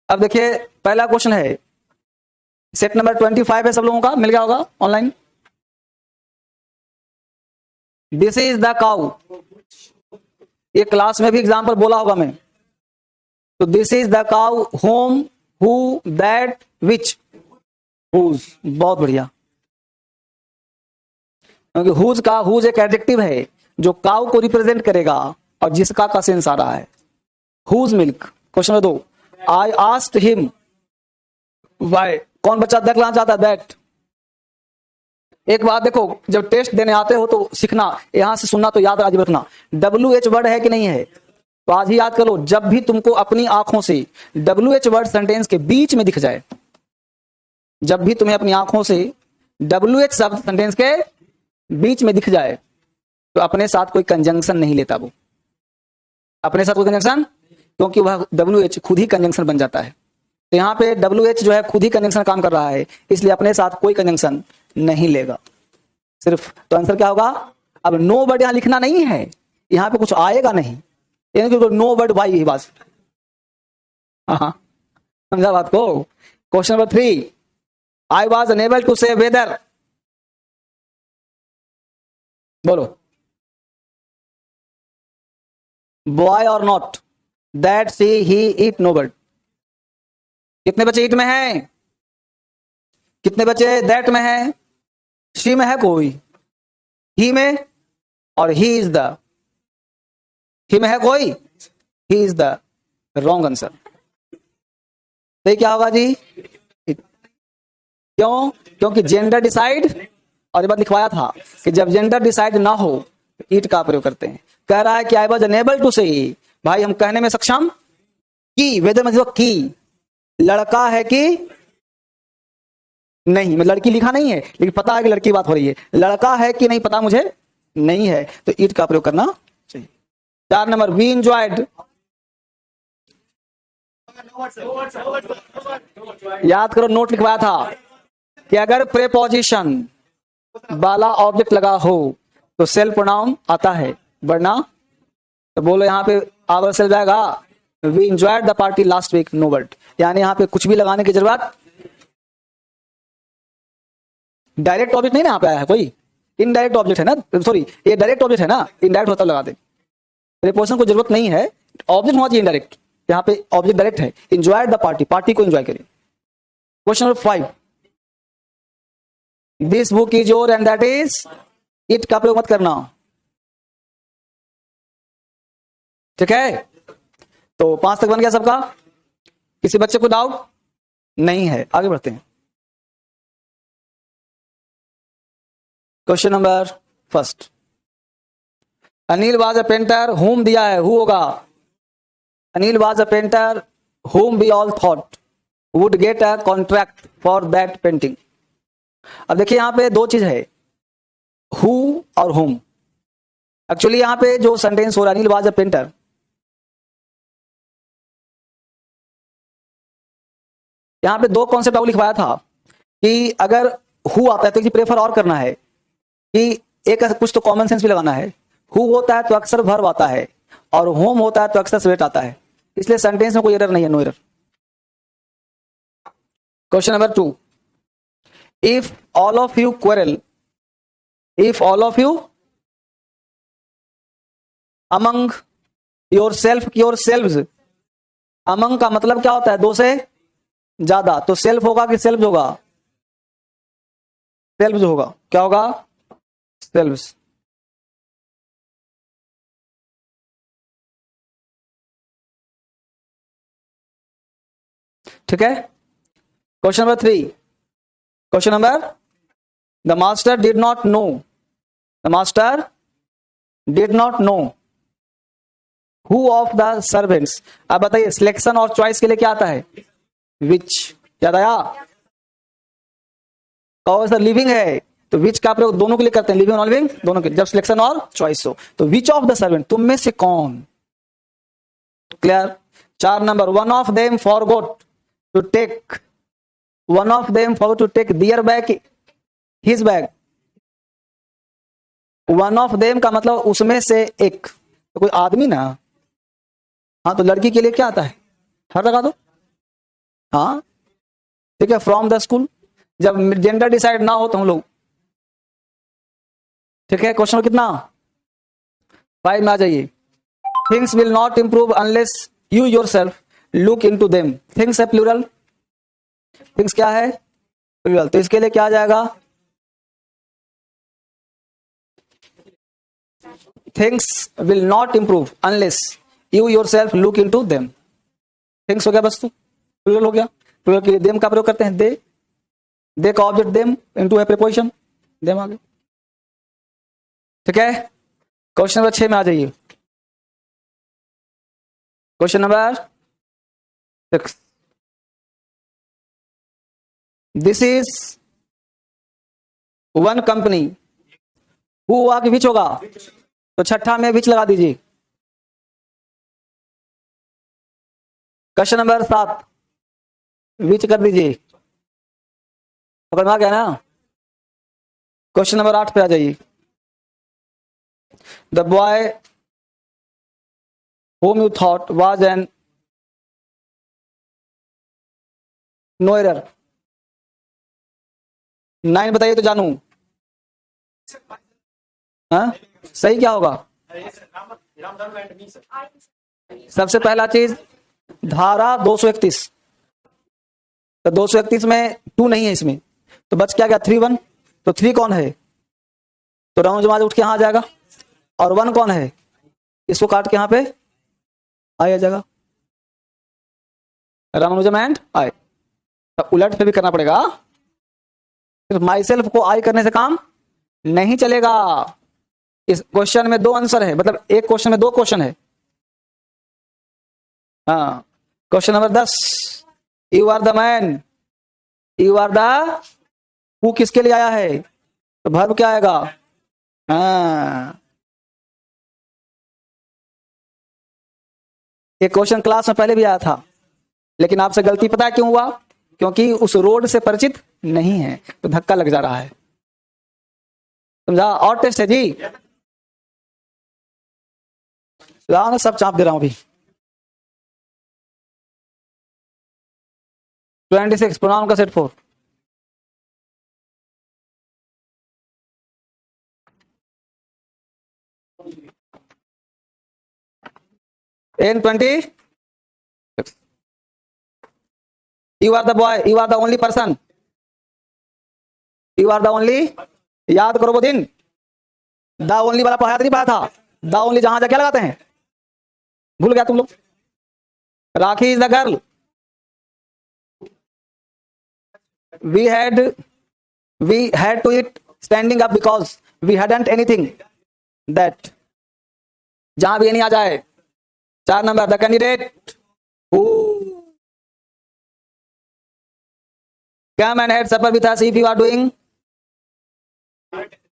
अब देखिए पहला क्वेश्चन है, सेट नंबर 25 है, सब लोगों का मिल गया होगा online. This is the cow, ये क्लास में भी एग्जाम्पल बोला होगा मैं। तो this is the cow, whom, who, that, which, whose. बहुत बढ़िया, क्योंकि हुज एक एडजेक्टिव है जो काउ को रिप्रेजेंट करेगा और जिसका का सेंस आ रहा है। Whose milk. Question number 2, I asked him why. कौन बच्चा दैट लाना चाहता है? दैट। एक बात देखो, जब टेस्ट देने आते हो तो सीखना, यहां से सुनना तो याद राजी रखना, WH वर्ड है कि नहीं है। तो आज ही याद करो, जब भी तुमको अपनी आंखों से WH वर्ड सेंटेंस के बीच में दिख जाए, जब भी तुम्हें अपनी आंखों से WH शब्द सेंटेंस के बीच में दिख जाए, तो अपने साथ कोई कंजंक्शन नहीं लेता वो, अपने साथ कोई कंजंक्शन, क्योंकि वह WH खुद ही कंजंक्शन बन जाता है। तो यहाँ पे WH जो है खुद ही कंजंक्शन काम कर रहा है, इसलिए अपने साथ कोई कंजंक्शन नहीं लेगा सिर्फ। तो आंसर क्या होगा? अब नो वर्ड यहां लिखना नहीं है, यहां पे कुछ आएगा नहीं, नो वर्ड वाई ही बात। हाँ, समझा बात को। Question number 3, I was unable to say whether. बोलो, बॉय और not, that, she, he, it, no word. कितने बच्चे इट में हैं? कितने बच्चे दैट में हैं? शी में है कोई? ही में? और ही इज द, ही में है कोई? He is the wrong answer. तो क्या होगा जी? क्यों? क्योंकि जेंडर डिसाइड, और ये बात लिखवाया था कि जब जेंडर डिसाइड ना हो तो इट का प्रयोग करते हैं। कह रहा है कि आई वॉज अनेबल टू से, भाई हम कहने में सक्षम, की, वेदर मतलब की, लड़का है कि नहीं, मैं लड़की लिखा नहीं है लेकिन पता है कि लड़की बात हो रही है। लड़का है कि नहीं पता मुझे नहीं है, तो इट का प्रयोग करना चाहिए। 4 नंबर, वी इंजॉयड। याद करो, नोट लिखवाया था कि अगर प्रेपोजिशन वाला ऑब्जेक्ट लगा हो तो सेल्फ प्रोनाउन आता है, वरना तो बोलो यहाँ पे आवर सेल्फ जाएगा। We enjoyed the party last week, no word. यानी यहाँ पे कुछ भी लगाने की जरूरत, डायरेक्ट ऑब्जेक्ट नहीं ना यहाँ पे आया है, कोई इनडायरेक्ट ऑब्जेक्ट है ना, सॉरी ये डायरेक्ट ऑब्जेक्ट है ना, इनडायरेक्ट होता लगा दे। प्रीपोजिशन को जरूरत नहीं है, ऑब्जेक्ट होना चाहिए इनडायरेक्ट। यहाँ पे ऑब्जेक्ट डायरेक्ट है, इंजॉयड द पार्टी, पार्टी को एंजॉय करिए। Question number 5, this book is your and that is it का प्रयोग मत करना, ठीक है। तो 5 तक बन गया सबका, किसी बच्चे को डाउट नहीं है, आगे बढ़ते हैं। Question number 1, Anil was a painter whom दिया है, हु होगा। Anil was a painter whom we all thought would get a contract for that painting. अब देखिए यहाँ पे 2 चीज है, हु और हुम। एक्चुअली यहाँ पे जो सेंटेंस हो रहा है, अनिल वाज अ पेंटर, यहाँ पे 2 कॉन्सेप्ट आपको लिखवाया था कि अगर हु आता है तो प्रेफर और करना है कि एक कुछ तो कॉमन सेंस भी लगाना है। हु होता है तो अक्सर वर्ब आता है, और होम होता है तो अक्सर सब्जेक्ट आता है, इसलिए सेंटेंस में कोई एरर नहीं है, no error. Question number 2, if all of you quarrel, if all of you among yourself, yourselves. Among का मतलब क्या होता है, 2 से ज्यादा, तो सेल्फ होगा कि सेल्व्स होगा, सेल्व्स होगा, क्या होगा, सेल्व्स। ठीक है। Question number 3, question number, the master did not know, the master did not know who of the servants. अब बताइए, सिलेक्शन और चॉइस के लिए क्या आता है, विच, याद आया। कौन सा लिविंग है तो विच का प्रयोग दोनों के लिए करते हैं, लिविंग और नॉन लिविंग दोनों के लिए, जब सिलेक्शन और चॉइस हो। तो विच ऑफ द सर्वेंट, तुम में से कौन, क्लियर। 4 नंबर, one of them forgot to take, one of them forgot to take their bag, his bag. One of them का मतलब उसमें से एक, तो कोई आदमी ना, हाँ तो लड़की के लिए क्या आता है, हर लगा दो, हाँ ठीक है। फ्रॉम द स्कूल, जब जेंडर डिसाइड ना हो तो हम लोग, ठीक है। क्वेश्चन कितना, 5 में आ जाइए। Things will not improve unless you yourself look into them. Things है प्लूरल, थिंग्स क्या है, प्लूरल, तो इसके लिए क्या आ जाएगा, things will not improve unless you yourself look into them. Things हो गया वस्तु, प्लूरल हो गया, प्लूरल के लिए देम का प्रयोग करते हैं, दे का ऑब्जेक्ट देम, इनटू है प्रीपोजिशन, देम आ गया, ठीक है। क्वेश्चन नंबर 6 में आ जाइए। Question number 6, this is one company who हुआ कि विच होगा, तो छठा में विच लगा दीजिए। क्वेश्चन नंबर 7, विच कर दीजिए, समझ में आ गया ना। क्वेश्चन नंबर 8 पे आ जाइए। The boy whom you thought was an, no error। 9 बताइए तो जानू, हाँ सही क्या होगा, सबसे पहला चीज धारा 231, तो 231 में 2 नहीं है इसमें, तो बच क्या गया 3 1, तो 3 कौन है, तो राउंड जमा उठ के यहां आ जाएगा, और 1 कौन है, इसको काट के यहां पे आ जाएगा, रामानुजम एंड आई। तो उलट फिर भी करना पड़ेगा, सिर्फ माई सेल्फ को आई करने से काम नहीं चलेगा। इस क्वेश्चन में 2 आंसर है, मतलब एक क्वेश्चन में 2 क्वेश्चन है। हाँ, question number 10, you are the man, you are the, who किसके लिए आया है, तो वर्ब क्या आएगा? हाँ, एक क्वेश्चन क्लास में पहले भी आया था, लेकिन आपसे गलती पता है क्यों हुआ? क्योंकि उस रोड से परिचित नहीं है, तो धक्का लग जा रहा है। समझा? और टेस्ट है जी, सब चाप दे रहा हूं अभी। 26 प्रोनाउन का set 4। in 20, you are the boy, you are the only person, you are the only, याद करो वो दिन, द ओनली वाला पढ़ाया नहीं, पढ़ा था द ओनली, जहां जा क्या लगाते हैं, भूल गया तुम लोग? Rakhi is the girl, we had to eat standing up because we hadn't anything that, जहां भी ये नहीं आ जाए। 4 number, the candidate who come and had supper with us if you are doing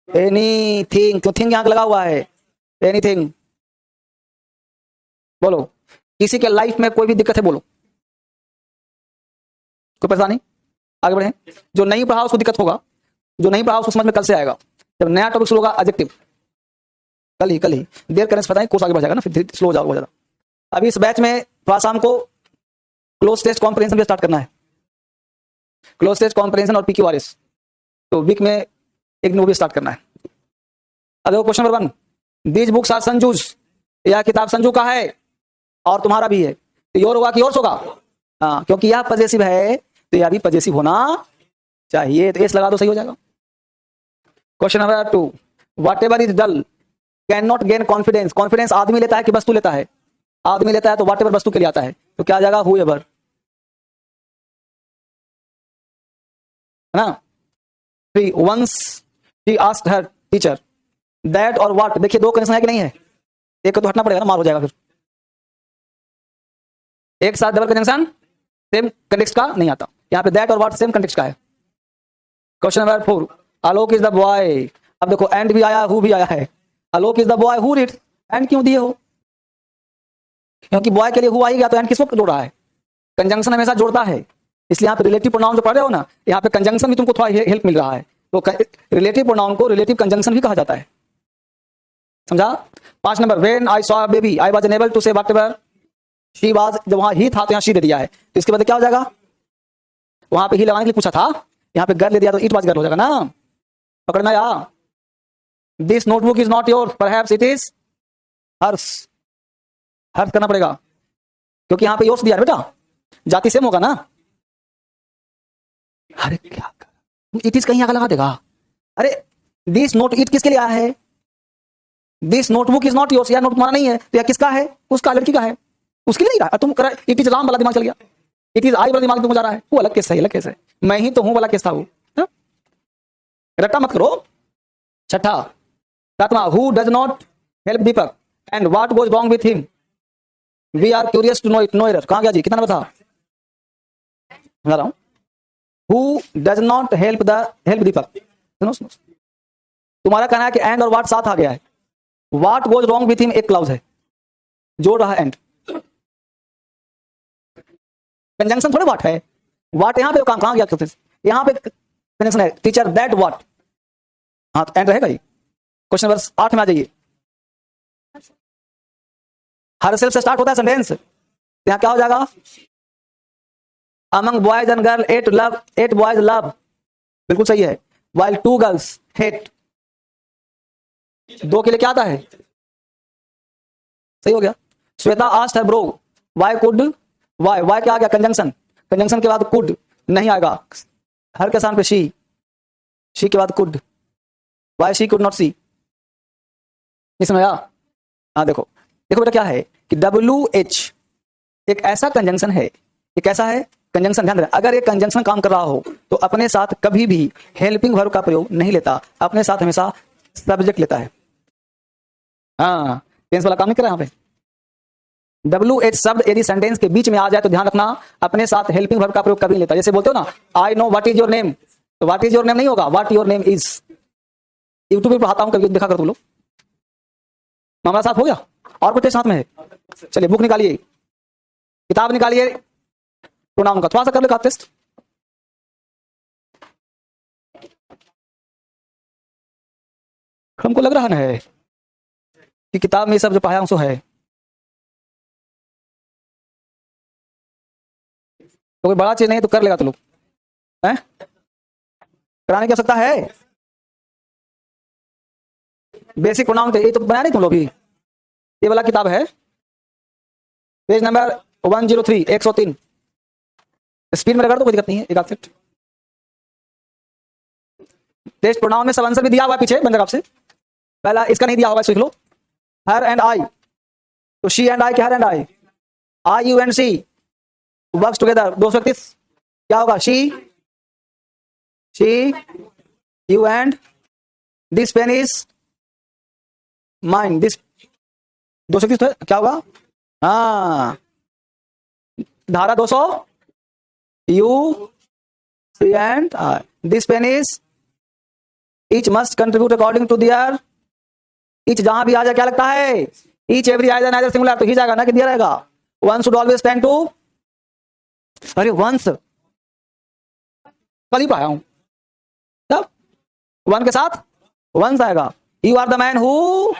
anything, तो थिंग यहां लगा हुआ है, एनीथिंग। बोलो, किसी के लाइफ में कोई भी दिक्कत है, बोलो, कोई परेशानी? आगे बढ़े। जो नहीं पढ़ा उसको दिक्कत होगा, जो नहीं पढ़ा उसको समझ में कल से आएगा, जब नया टॉपिक शुरू होगा एडजेक्टिव, कल ही देर करने से पता है कोर्स आगे बढ़ जाएगा ना, फिर स्लो हो जाएगा ज्यादा। अभी इस बैच में थोड़ा शाम को क्लोज टेस्ट कॉम्प्रिहेंशन भी स्टार्ट करना है, क्लोज टेस्ट कॉम्प्रिहेंशन और PQRS, तो वीक में एक नो भी स्टार्ट करना है। अब question number 1, these books are Sanju's, यह किताब संजू का है और तुम्हारा भी है, तो योर होगा कि योर्स होगा? हाँ, क्योंकि यह पजेसिव है तो यह भी पजेसिव होना चाहिए, तो एस लगा दो, सही हो जाएगा। Question number 2, whatever is dull cannot gain confidence, confidence आदमी लेता है कि वस्तु लेता है? आदमी लेता है, तो वट एवर वस्तु के लिए आता है, तो क्या आ जाएगा? हु एवर, है ना। 3, once she asked her teacher that और व्हाट, देखिए 2 कंडीशन है कि नहीं है, एक को तो हटना पड़ेगा ना, मार हो जाएगा फिर, एक साथ डबल कंजंक्शन सेम कंटेक्स्ट का नहीं आता, यहाँ पे दैट और व्हाट सेम कंटेक्स्ट का है। Question number 4, Alok is the boy, अब देखो एंड भी आया, हु भी आया है, Alok is the boy who reads, and क्यों दिए हो? क्योंकि बॉय के लिए हु आ ही गया, तो एंड किस वक्त जोड़ रहा है? कंजंक्शन हमेशा जोड़ता है, इसलिए यहाँ पे रिलेटिव प्रोनाउन जो पढ़ रहे हो ना, यहाँ पे कंजंक्शन भी तुमको थोड़ा हेल्प मिल रहा है, तो रिलेटिव प्रोनाउन को रिलेटिव कंजंक्शन भी कहा जाता है, समझा। 5 नंबर, when I saw a baby I was unable to say whatever she was, जब वहां ही था तो यहाँ शी दे दिया है, तो इसके बाद क्या हो जाएगा? वहां पे ही लगाने के लिए पूछा था, यहाँ पे गर्ल दे दिया तो इट वाज गर्ल हो जाएगा ना, पकड़ना यार। This notebook is not your, perhaps it is hers, hers करना पड़ेगा, क्योंकि यहाँ पे योर्स दिया है बेटा, जाति सेम होगा ना। अरे क्या इट इज कहीं आगे लगा देगा, अरे दिस नोट, इट किसके लिए आया है? This notebook is not yours, यार नोट तुम्हारा नहीं है, तो यह किसका है? उसका, लड़की का है, उसके लिए नहीं रहा, तुम करा इट इज राम वाला दिमाग चल गया, इट इज आई वाला दिमाग तुमको जा रहा है, वो अलग केस है, अलग केस है, मैं ही तो हूं वाला केस था वो, रट्टा मत करो। 6, 7वां, who does not help Deepak and what goes wrong with him, we are curious to know it, no error, कहां गया जी, कितना नंबर था? बता रहा हूं, who does not help Deepak, तुम्हारा कहना है कि एंड और व्हाट साथ आ गया है, what goes wrong with him एक क्लाउज है, जोड़ रहा है एंड, कंजंक्शन थोड़े व्हाट है, व्हाट यहाँ पे काम कहां गया, यहाँ पे कंजंक्शन है, टीचर दैट व्हाट, हाँ तो एंड रहेगा ही। क्वेश्चन नंबर 8 में आ जाइए, हर सेल्फ से स्टार्ट होता है सेंटेंस, यहाँ क्या हो जाएगा? Among boys and girl 8 boys love, बिल्कुल सही है, while 2 गर्ल्स हेट, 2 के लिए क्या आता है? सही हो गया। Shweta asked her bro why could, why क्या आ गया? कंजंक्शन, कंजंक्शन के बाद कुड नहीं आएगा, हर के स्थान पे शी के बाद could, why she could not see, इसमें हाँ देखो बेटा क्या है कि WH एक ऐसा कंजंक्शन है, एक ऐसा है कंजंक्शन, ध्यान रखना, अगर एक कंजंक्शन काम कर रहा हो तो अपने साथ कभी भी हेल्पिंग वर्ब का प्रयोग नहीं लेता, अपने साथ हमेशा सब्जेक्ट लेता है। हाँ, टेंस वाला काम नहीं कर रहा है यहाँ पे। WH शब्द यदि सेंटेंस के बीच में आ जाए तो ध्यान रखना अपने साथ हेल्पिंग वर्ब का प्रयोग कर नहीं लेता। जैसे बोलते हो ना, I know what is your name, तो व्हाट इज योर नेम नहीं होगा, what your name is. YouTube पे पढ़ाता हूं, कभी देखा कर तुम लोग। मामला साफ हो गया? और कुछ साथ में है? चलिए बुक निकालिए, किताब निकालिए प्रोनाउन का, थोड़ा सा कर ले टेस्ट। हमको लग रहा ना है कि किताब में सब जो पढ़ाया सो है, तो कोई बड़ा चीज नहीं तो कर लेगा तो लोग हैं, कराने की आवश्यकता है। बेसिक प्रोनाउन ये तो बनाया नहीं तुम लोग भी, ये वाला किताब है, पेज नंबर 103 103। स्पीड में रगड़ तो कोई दिक्कत नहीं है, एक आध सेट। टेस्ट प्रोनाउन में सब आंसर भी दिया हुआ है पीछे बंदर आपसे। पहला इसका नहीं दिया हुआ है, सीख लो। हर एंड आई, तो शी एंड आई, क्या her and I, I you and she works together. 231 क्या होगा, she you and this pen is mine, this 231 तो क्या होगा, हाँ धारा 200, you she and I, this pen is, each must contribute according to their, each जहां भी आ जाए क्या लगता है, each every either neither singular, तो ही जाएगा ना कि दिया रहेगा। One should always stand to, अरे वंस कल ही पाया हूं, तब वन के साथ वंस आएगा। You are the man who,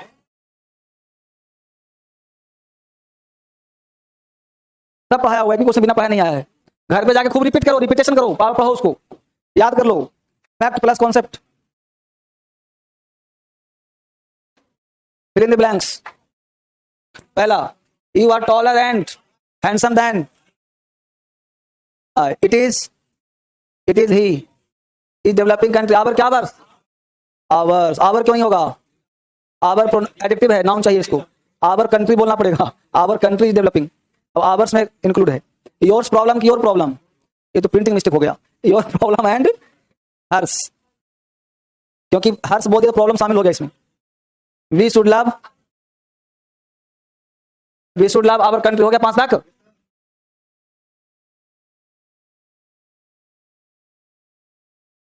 सब पढ़ाया हुआ है कि कुछ बिना पढ़ाया नहीं आया है। घर पे जाके खूब रिपीट करो, रिपीटेशन करो, पावर पढ़ो, उसको याद कर लो, fact plus concept. Fill in the blanks. पहला, you are taller and handsome then, it is he is developing country. Our क्या, आवर्स, आवर्स, आवर क्यों नहीं होगा, आवर एडजेक्टिव है, नाउन चाहिए इसको, आवर कंट्री बोलना पड़ेगा, आवर कंट्री इज डेवलपिंग, अब आवर्स में इंक्लूड है। योर्स प्रॉब्लम की योर प्रॉब्लम, ये तो प्रिंटिंग मिस्टेक हो गया, योर प्रॉब्लम एंड हर्स, क्योंकि हर्स बोल दिया प्रॉब्लम शामिल हो गया इसमें। We should love our country, हो गया 5 लाख।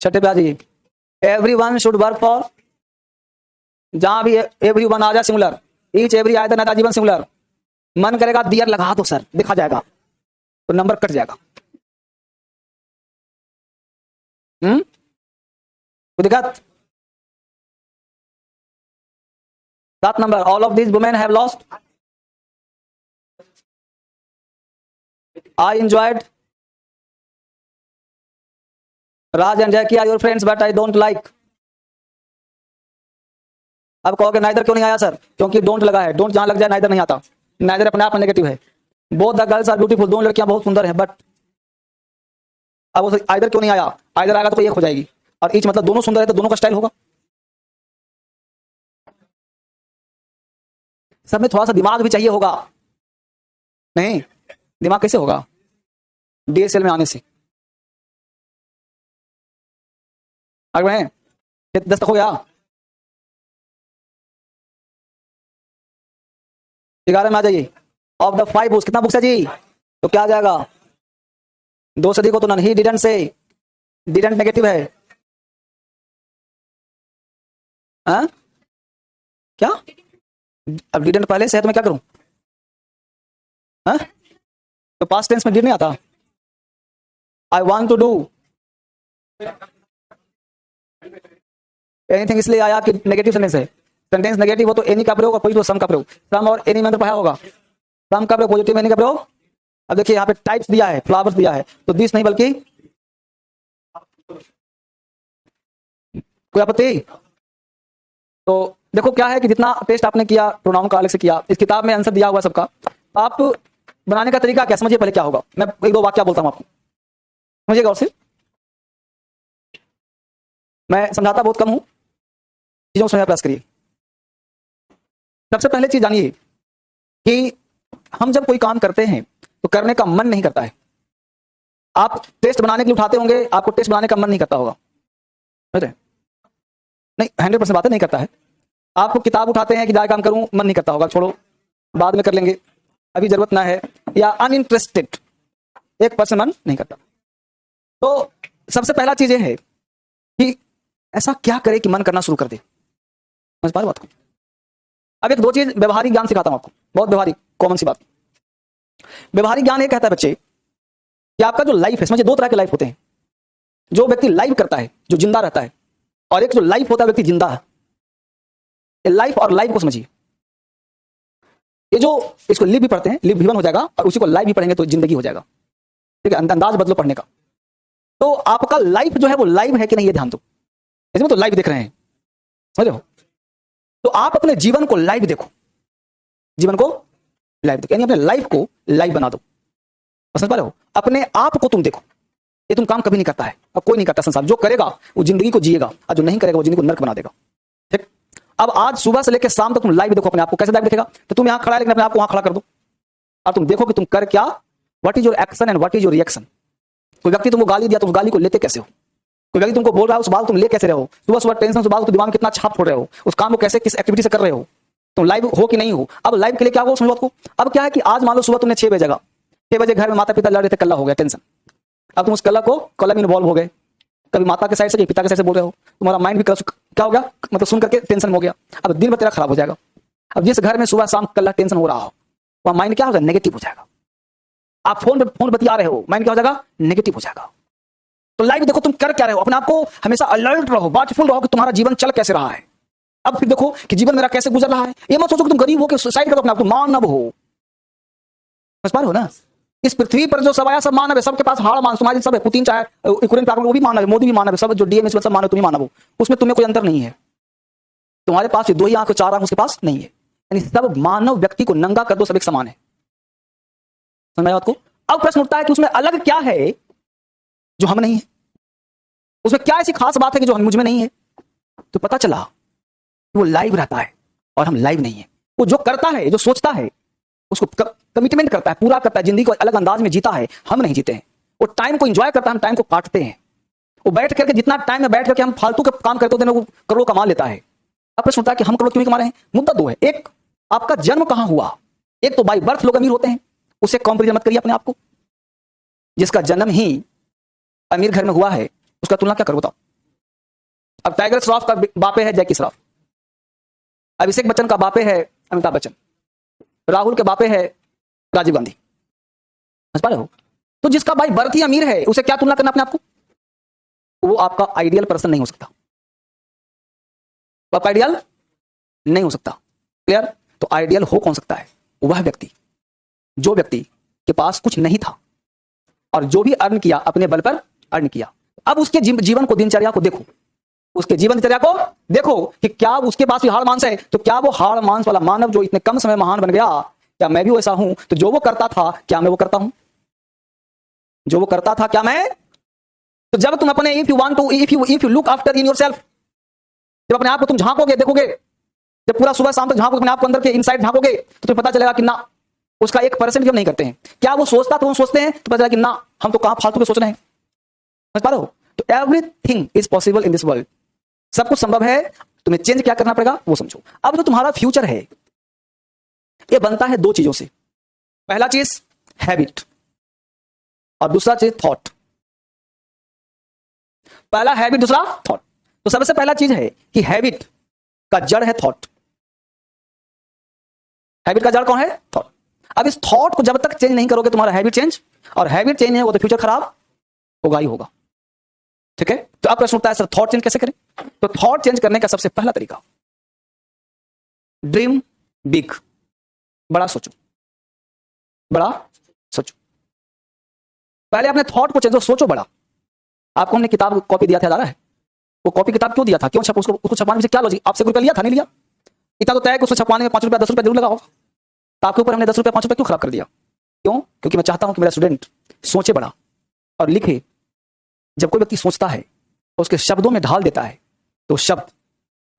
छठे पे आ जाइए, everyone should work for, जहां भी एवरी वन आ जाए सिंगुलर, ईच एवरी आए ना जीवन सिंगुलर। मन करेगा दियर लगा दो सर, दिखा जाएगा तो नंबर कट जाएगा। कोई दिक्कत? 7 नंबर, all of this women have lost, I enjoyed, Raj and Jackie are your friends but I don't like. अब कहोगे नाइदर क्यों नहीं आया सर, क्योंकि डोंट लगा है, डोंट जहां लग जाए नाइदर नहीं आता, नाइदर अपने आप में नेगेटिव है। Both the girls are beautiful, दोनों लड़कियां बहुत सुंदर हैं, बट अब वो आइदर क्यों नहीं आया, आइदर आएगा तो एक हो जाएगी, और ईच मतलब दोनों सुंदर है तो दोनों का स्टाइल होगा। सब में थोड़ा सा दिमाग भी चाहिए होगा, नहीं दिमाग कैसे होगा, DSL में आने से। आगे बढ़े, 10 तक हो गया, 11 में आ जाइए। ऑफ द 5 बुक्स, कितना बुक्स है जी, तो क्या आ जाएगा, 2 सदी को तो none, he didn't say, didn't negative है, हाँ क्या, अब डिडंट पहले से है तो मैं क्या करूं, हाँ तो पास्ट टेंस में डिड नहीं आता। I want to do anything, इसलिए आया कि नेगेटिव सेंटेंस है, सेंटेंस नेगेटिव हो तो एनी का प्रयोग और पॉजिटिव सम का प्रयोग, सम और एनी में अंदर पढ़ा होगा, सम का प्रयोग पॉजिटिव, एनी का प्रयोग। अब देखिए यहाँ पे टाइप्स दिया है, फ्लावर्स दिया है, तो दिस नहीं बल्कि, कोई आपत्ति? तो देखो क्या है कि जितना टेस्ट आपने किया प्रोनाउन का अलग से किया, इस किताब में आंसर दिया हुआ सबका, आप बनाने का तरीका क्या, समझिए पहले क्या होगा। मैं 1-2 वाक्य बोलता हूं आपको, समझिएगा। और सिर्फ मैं समझाता बहुत कम हूं, चीजों को समझने का प्रयास करिए। सबसे पहले चीज जानिए कि हम जब कोई काम करते हैं तो करने का मन नहीं करता है। आप टेस्ट बनाने के लिए उठाते होंगे, आपको टेस्ट बनाने का मन नहीं करता होगा, नहीं 100% बातें नहीं करता है। आपको किताब उठाते हैं कि जाए काम करूं, मन नहीं करता होगा, छोड़ो बाद में कर लेंगे, अभी जरूरत ना है, या अनइंटरेस्टेड, एक परसेंट मन नहीं करता। तो सबसे पहला चीज ये है कि ऐसा क्या करे कि मन करना शुरू कर दे। समझ पा रहे बात को? अब एक दो चीज व्यवहारिक ज्ञान सिखाता हूं आपको, बहुत व्यवहारिक कॉमन सी बात। व्यवहारिक ज्ञान ये कहता है बच्चे कि आपका जो लाइफ है, समझिए दो तरह के लाइफ होते हैं। जो व्यक्ति लाइव करता है, जो जिंदा रहता है, और एक जो लाइफ होता है व्यक्ति जिंदा है। लाइफ और लाइव को समझिए। ये जो इसको लिव भी पढ़ते हैं, लिव जीवन हो जाएगा, और उसी को लाइव भी पढ़ेंगे तो जिंदगी हो जाएगा। ठीक है, अंदाज बदलो पढ़ने का। तो आपका लाइफ जो है वो लाइव है कि नहीं, ये ध्यान दो। इसमें तो लाइव देख रहे हैं, समझ रहे हो? तो आप अपने जीवन को लाइव देखो, जीवन को लाइव देखो, यानी अपने लाइफ को लाइव बना दो। समझ पा रहे हो? अपने आप को तुम देखो। ये तुम काम कभी नहीं करता है, अब कोई नहीं करता संसार। जो करेगा वो जिंदगी को जिएगा, और जो नहीं करेगा वो जिंदगी को नर्क बना देगा। ठीक? अब आज सुबह से लेकर शाम तक तुम लाइव देखो अपने आप को। कैसे लाइव दिखेगा? तो तुम यहां खड़ा है लेकिन अपने आप को वहां खड़ा कर दो, और तुम देखो कि तुम कर क्या, what is your action and what is your reaction. कोई व्यक्ति तुमको गाली दिया, तुम गाली को लेते कैसे हो? कोई व्यक्ति तुमको बोल रहा है, उस बात तुम ले कैसे रहे हो? सुबह सुबह टेंशन से बात, तो दिमाग में कितना छाप छोड़ रहे हो? उस काम को कैसे, किस एक्टिविटी से कर रहे हो? तुम लाइव हो कि नहीं हो? अब लाइव के लिए क्या हो समझो आपको। अब क्या है कि आज मान लो सुबह तुमने 6 बजे जगा, 6 बजे घर में माता पिता लड़ रहे थे, कल्ला हो गया, टेंशन। अब तुम उस कला को कलम इन्वॉल्व हो गए, कभी माता के साइड से, पिता के साइड से बोल रहे हो, तुम्हारा माइंड भी क्या हो गया, मतलब सुन करके टेंशन हो गया। अब दिन भर तेरा खराब हो जाएगा। अब जिस घर में सुबह शाम कल्ला टेंशन हो रहा हो, वहां माइंड क्या हो जाएगा, नेगेटिव हो जाएगा। आप फोन बतिया रहे हो, माइंड क्या हो जाएगा, नेगेटिव हो जाएगा। तो लाइव देखो तुम कर क्या रहे हो, अपने आप को हमेशा अलर्ट रहो, वाचफुल रहो कि तुम्हारा जीवन चल कैसे रहा है। अब फिर देखो कि जीवन मेरा कैसे गुजर रहा है। ये मत सोचो कि तुम गरीब हो कि सुसाइड करो अपने आप को, मानव हो। समझ पा रहे हो ना? इस पृथ्वी पर जो सब आया सब मानव है, सबके पास हाड़ मांस तुम्हारी सब है। पुतिन चाहे यूक्रेन पे वो भी मानव है, मोदी भी मानव है, सब जो डीएम सब मानव, तुम ही मानव हो। उसमें तुम्हें कोई अंतर नहीं है। तुम्हारे पास 2 आंख 4 आंख उसके पास नहीं है। यानी सब मानव व्यक्ति को नंगा कर दो, सब एक समान है। समझ आया बात को? अब प्रश्न उठता है कि उसमें अलग क्या है जो हम नहीं है? उसमें क्या ऐसी खास बात है कि जो मुझ में नहीं है? तो पता चला कि वो लाइव रहता है और हम लाइव नहीं है। वो जो करता है, जो सोचता है, उसको कमिटमेंट करता है, पूरा करता है, जिंदगी को अलग अंदाज में जीता है। हम नहीं जीते हैं। वो टाइम को एंजॉय करता है, हम टाइम को काटते हैं। वो बैठ करके जितना टाइम में बैठ करके हम फालतू के काम करते होते हैं, वो करोड़ों कमा लेता है। अब प्रश्न उठता है कि हम करोड़ क्यों कमा रहे हैं? मुद्दा 2 है। एक, आपका जन्म कहां हुआ। एक तो बाई बर्थ लोग अमीर होते हैं, उससे कंपैरिजन मत करिए अपने आप को। जिसका जन्म ही अमीर घर में हुआ है, उसका तुलना क्या करो बताओ। अब टाइगर श्रॉफ का बापे है जैकी श्रॉफ, अभिषेक बच्चन का बापे है अमिताभ बच्चन, राहुल के बापे है राजीव गांधी। समझ पा रहे हो? तो जिसका भाई बर्थ ही अमीर है, उसे क्या तुलना करना अपने आपको? वो आपका आइडियल पर्सन नहीं हो सकता। वो आपका आइडियल नहीं हो सकता। क्लियर? तो आइडियल हो कौन सकता है? वह व्यक्ति, जो व्यक्ति के पास कुछ नहीं था और जो भी अर्न किया अपने बल पर अर्न किया। अब उसके जीवन को, दिनचर्या को देखो, उसके जीवन दिनचर्या को देखो कि क्या उसके पास भी हाड़ मांस है। तो क्या वो हाड़ मांस वाला मानव जो इतने कम समय महान बन गया, क्या मैं भी वैसा हूं? तो जो वो करता था, क्या मैं वो करता हूं? जो वो करता था, क्या मैं? तो जब तुम अपने if you look after in yourself, जब अपने आप को तुम झांकोगे, देखोगे, जब पूरा सुबह शाम तक झांकोगे अपने आप को, अंदर के इनसाइड झांकोगे, तो तुम्हें पता चलेगा कि ना, उसका 1% भी हम नहीं करते हैं। क्या वो सोचता तो हम सोचते हैं? तो पता चला कि ना, हम तो कहां फालतू के सोच रहे हैं। समझ पा रहे हो? तो everything is possible in this world. सब कुछ संभव है। तुम्हें चेंज क्या करना पड़ेगा वो समझो। अब जो तुम्हारा फ्यूचर है, ये बनता है 2 चीजों से। पहला चीज हैबिट और दूसरा चीज थॉट। पहला हैबिट, दूसरा थॉट। तो सबसे पहला चीज है कि हैबिट का जड़ है थॉट। हैबिट का जड़ कौन है? थॉट। अब इस थॉट को जब तक चेंज नहीं करोगे, तुम्हारा हैबिट चेंज, और हैबिट चेंज नहीं होगा तो फ्यूचर खराब होगा ही होगा। ठीक है? तो अब प्रश्न उठता है, सर थॉट चेंज कैसे करें? तो थॉट चेंज करने का सबसे पहला तरीका, ड्रीम बिग। बड़ा सोचो, बड़ा सोचो। पहले अपने थॉट को चेंज, सोचो बड़ा। आपको हमने किताब कॉपी दिया था, याद है? वो कॉपी किताब क्यों दिया था? क्यों छप, उसको छपाने से क्या लॉजिक? आपसे रुपया लिया था, नहीं लिया? इतना तो तय है कि उसको छपाने में 5 रुपया 10 रुपया जरूर लगा होगा। तो आपके ऊपर हमने 10 रुपया 5 रुपया क्यों खराब कर दिया? क्यों? क्योंकि मैं चाहता हूं कि मेरा स्टूडेंट सोचे बड़ा और लिखे। जब कोई व्यक्ति सोचता है तो उसके शब्दों में ढाल देता है, तो शब्द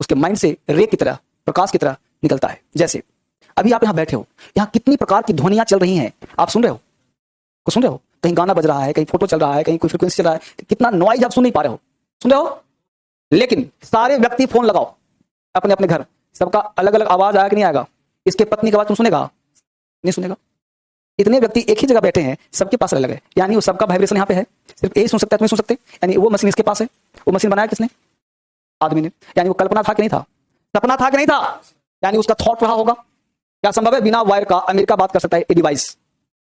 उसके माइंड से रे की तरह, प्रकाश की तरह निकलता है। जैसे अभी आप यहां बैठे हो, यहां कितनी प्रकार की ध्वनियां चल रही हैं, आप सुन रहे हो? कुछ सुन रहे हो? कहीं गाना बज रहा है, कहीं फोटो चल रहा है, कहीं कोई फ्रीक्वेंसी चल रहा है, कितना नॉइज आप सुन नहीं पा रहे हो, सुन रहे हो? लेकिन सारे व्यक्ति फोन लगाओ अपने अपने घर, सबका अलग अलग आवाज आएगा कि नहीं आएगा? इसके पत्नी की आवाज तुम सुनेगा? नहीं सुनेगा। इतने व्यक्ति एक ही जगह बैठे हैं, सबके पास अलग है, यानी वो सबका वाइब्रेशन यहाँ पे है, सिर्फ यही सुन सकता है, तुम्हें सुन सकते, यानी वो मशीन इसके पास है। वो मशीन बनाया किसने? आदमी ने। यानी वो कल्पना था कि नहीं था? सपना था कि नहीं था? यानी उसका थॉट रहा होगा। क्या संभव है बिना वायर का अमेरिका बात कर सकता है ये डिवाइस?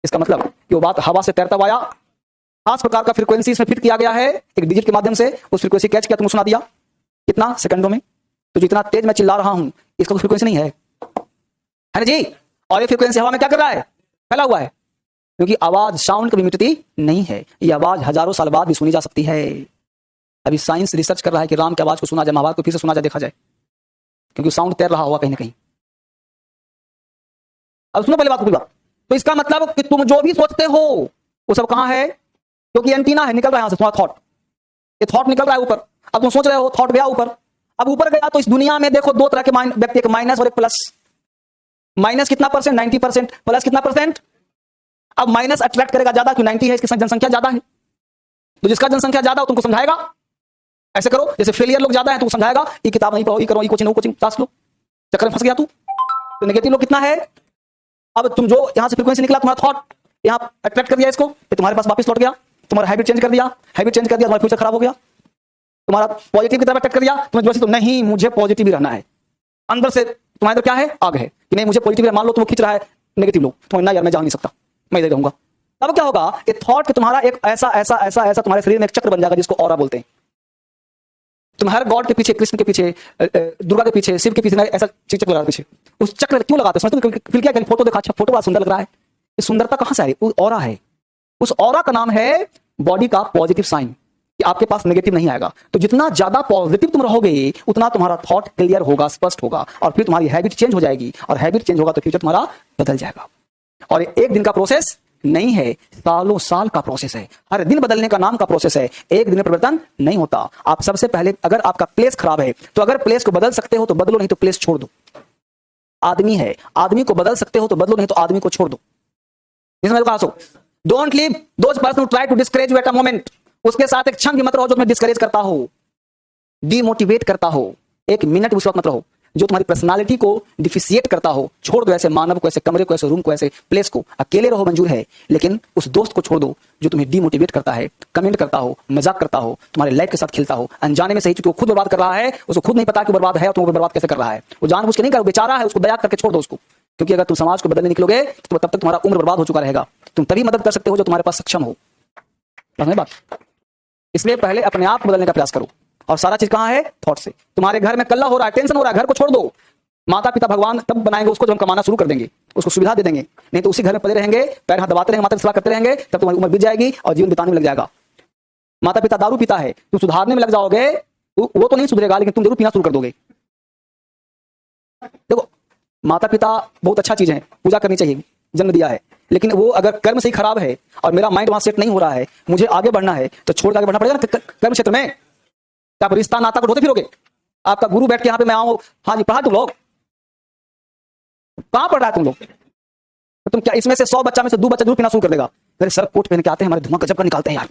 इसका मतलब कि वो बात हवा से तैरता हुआ आया, खास प्रकार का फ्रीक्वेंसी इसमें फिट किया गया है, एक डिजिट के माध्यम से उस फ्रीक्वेंसी कैच किया, तुमको सुना दिया कितना सेकंडों में। तो जितना तेज मैं चिल्ला रहा हूं इसका कोई फ्रीक्वेंसी नहीं है ना जी? और ये फ्रीक्वेंसी हवा में क्या कर रहा है? फैला हुआ है, क्योंकि आवाज साउंड कभी मिटती नहीं है, ये आवाज हजारों साल बाद भी सुनी जा सकती है। अभी साइंस रिसर्च कर रहा है कि राम की आवाज को सुना जाए, महाभारत को फिर से सुना जाए, देखा जाए, क्योंकि साउंड तैर रहा होगा कहीं ना कहीं। अब सुनो पहले बात को, तो इसका मतलब कि तुम जो भी सोचते हो वो सब कहां है? क्योंकि एंटीना है, निकल रहा है यहां से तुम्हारा थॉट, ये थॉट निकल रहा है ऊपर। अब तुम सोच रहे हो, थॉट गया ऊपर, अब ऊपर गया तो इस दुनिया में देखो दो तरह के व्यक्ति, एक माइनस और एक प्लस। माइनस कितना परसेंट? 90%। प्लस कितना परसेंट? अब माइनस अट्रैक्ट करेगा ज्यादा, क्यों? 90 है, इसकी जनसंख्या ज्यादा है, तो जिसका जनसंख्या ज्यादा हो तुमको समझाएगा, ऐसे करो। जैसे फेलियर लोग ज्यादा है तो समझाएगा ये किताब नहीं पढ़ो, ये करो, ये कोचिंग, वो कोचिंग, क्लास लो, चक्कर में फंस गया तू। तो नेगेटिव लोग कितना है? अब तुम जो यहां से फ्रीक्वेंसी निकला, तुम्हारा थॉट यहां अट्रैक्ट कर दिया इसको, फिर तुम्हारे पास वापस लौट गया, तुम्हारा हैबिट चेंज कर दिया, हैबिट चेंज कर दिया, तुम्हारा फ्यूचर खराब हो गया। तुम्हारा पॉजिटिव की तरफ अट्रैक्ट कर दिया, तुम्हें जो तो नहीं मुझे पॉजिटिव ही रहना है, अंदर से तुम्हारे अंदर क्या है? आग है कि नहीं मुझे पॉजिटिव, मान लो तुम खींच रहा है नेगेटिव लोग, तुम्हें ना यार मैं जा नहीं सकता, मैं इधर रहूंगा। तब क्या होगा? ये थॉट कि तुम्हारा एक ऐसा ऐसा ऐसा ऐसा तुम्हारे शरीर में एक चक्र बन जाएगा जिसको ऑरा बोलते हैं। तुम हर गॉड के पीछे, कृष्ण के पीछे, दुर्गा के पीछे, शिव के पीछे ऐसा चक्र लगा पीछे। उस चक्र क्यों लगाते हैं? फिर क्या, फोटो देखा, अच्छा फोटो बड़ा सुंदर लग रहा है, ये सुंदरता कहां से आई? वो ऑरा है, उस ऑरा का नाम है बॉडी का पॉजिटिव साइन, कि आपके पास नेगेटिव नहीं आएगा। तो जितना ज्यादा पॉजिटिव तुम रहोगे उतना तुम्हारा थॉट क्लियर होगा, स्पष्ट होगा, और फिर तुम्हारी हैबिट चेंज हो जाएगी, और हैबिट चेंज होगा तो फ्यूचर तुम्हारा बदल जाएगा। और एक दिन का प्रोसेस नहीं है, सालों साल का प्रोसेस है, हर दिन बदलने का नाम का प्रोसेस है, एक दिन में परिवर्तन नहीं होता। आप सबसे पहले, अगर आपका प्लेस खराब है तो अगर प्लेस को बदल सकते हो तो बदलो, नहीं तो प्लेस छोड़ दो। आदमी है, आदमी को बदल सकते हो तो बदलो, नहीं तो आदमी को छोड़ दो। Don't leave those person who try to discourage you at a moment. उसके साथ एक क्षण भी मत रहो जो तुम्हें डिस्करेज करता हो, डिमोटिवेट करता हो, एक मिनट उस वक्त मत रहो जो तुम्हारी पर्सनालिटी को डिफिशिएट करता हो। छोड़ दो ऐसे मानव को, ऐसे कमरे को, ऐसे रूम को, ऐसे प्लेस को। अकेले रहो मंजूर है, लेकिन उस दोस्त को छोड़ दो जो तुम्हें डिमोटिवेट करता है, कमेंट करता हो, मजाक करता हो, तुम्हारे लाइफ के साथ खेलता हो, अनजाने में सही, क्योंकि वो खुद बर्बाद कर रहा है, उसको खुद नहीं पता कि बर्बाद है और तुमको बर्बाद कैसे कर रहा है। वो जानबूझ के नहीं कर, बेचारा है, उसको दया करके छोड़ दो उसको, क्योंकि अगर तुम समाज को बदलने निकलोगे तो तब तक तुम्हारा उम्र बर्बाद हो चुका रहेगा। तुम तभी मदद कर सकते हो जो तुम्हारे पास सक्षम हो। बात, इसलिए पहले अपने आप को बदलने का प्रयास करो, और सारा चीज कहां है? थॉट से। तुम्हारे घर में कल्ला हो रहा है, टेंशन हो रहा है, घर को छोड़ दो। माता पिता भगवान तब बनाएंगे उसको जब हम कमाना शुरू कर देंगे, उसको सुविधा दे देंगे, नहीं तो उसी घर में पड़े रहेंगे, पैर हाथ दबाते रहेंगे, माता की सेवा करते रहेंगे, तब तुम्हारी उम्र बीत जाएगी और जीवन बिताने में लग जाएगा। माता पिता दारू पीता है, तुम सुधारने में लग जाओगे, वो तो नहीं सुधरेगा, लेकिन तुम जरूर पीना शुरू कर दोगे। देखो, माता पिता बहुत अच्छा चीज है, पूजा करनी चाहिए, जन्म दिया है, लेकिन वो अगर कर्म से ही खराब है और मेरा माइंड वहां सेट नहीं हो रहा है, मुझे आगे बढ़ना है, तो छोड़ के आगे बढ़ना पड़ेगा ना कर्म क्षेत्र में। क्या आप रिश्ता नाता को ढोते फिरोगे? आपका गुरु बैठ के यहाँ पे मैं आऊं, हाँ जी पढ़ा तुम लोग, कहां पढ़ रहा है तुम लोग? तो तुम क्या इसमें से 100 बच्चा में से 2 बच्चा जरूर पीना शुरू कर देगा। मेरे सर कोट पहन के आते हैं, हमारे धुआं गजब का निकालते हैं यार,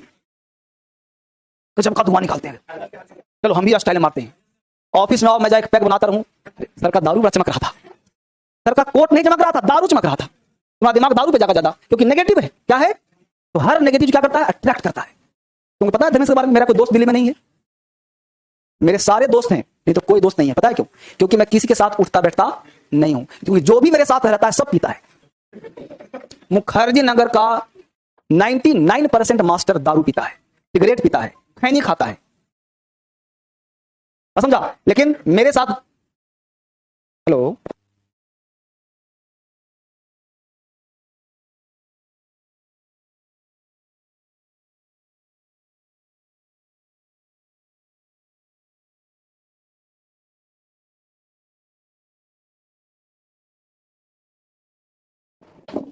गजब का धुआं निकालते हैं, चलो हम भी स्टाइल मारते हैं। ऑफिस में आओ, मैं जाकर पैक बनाता रहूं, सर का दारू बड़ा चमक रहा था, सर का कोट नहीं चमक रहा था, दारू चमक रहा था। तुम्हारा दिमाग दारू पे जाकर ज्यादा, क्योंकि नेगेटिव है। क्या है? तो हर नेगेटिव क्या करता है? अट्रैक्ट करता है। तुमको पता है धर्मेश के बारे में, मेरा कोई दोस्त दिल्ली में नहीं है, मेरे सारे दोस्त हैं, नहीं तो कोई दोस्त नहीं है। पता है क्यों? क्योंकि मैं किसी के साथ उठता बैठता नहीं हूं, क्योंकि जो भी मेरे साथ रहता है सब पीता है। मुखर्जी नगर का 99% मास्टर दारू पीता है, सिगरेट पीता है, खैनी खाता है, समझा? लेकिन मेरे साथ, हेलो,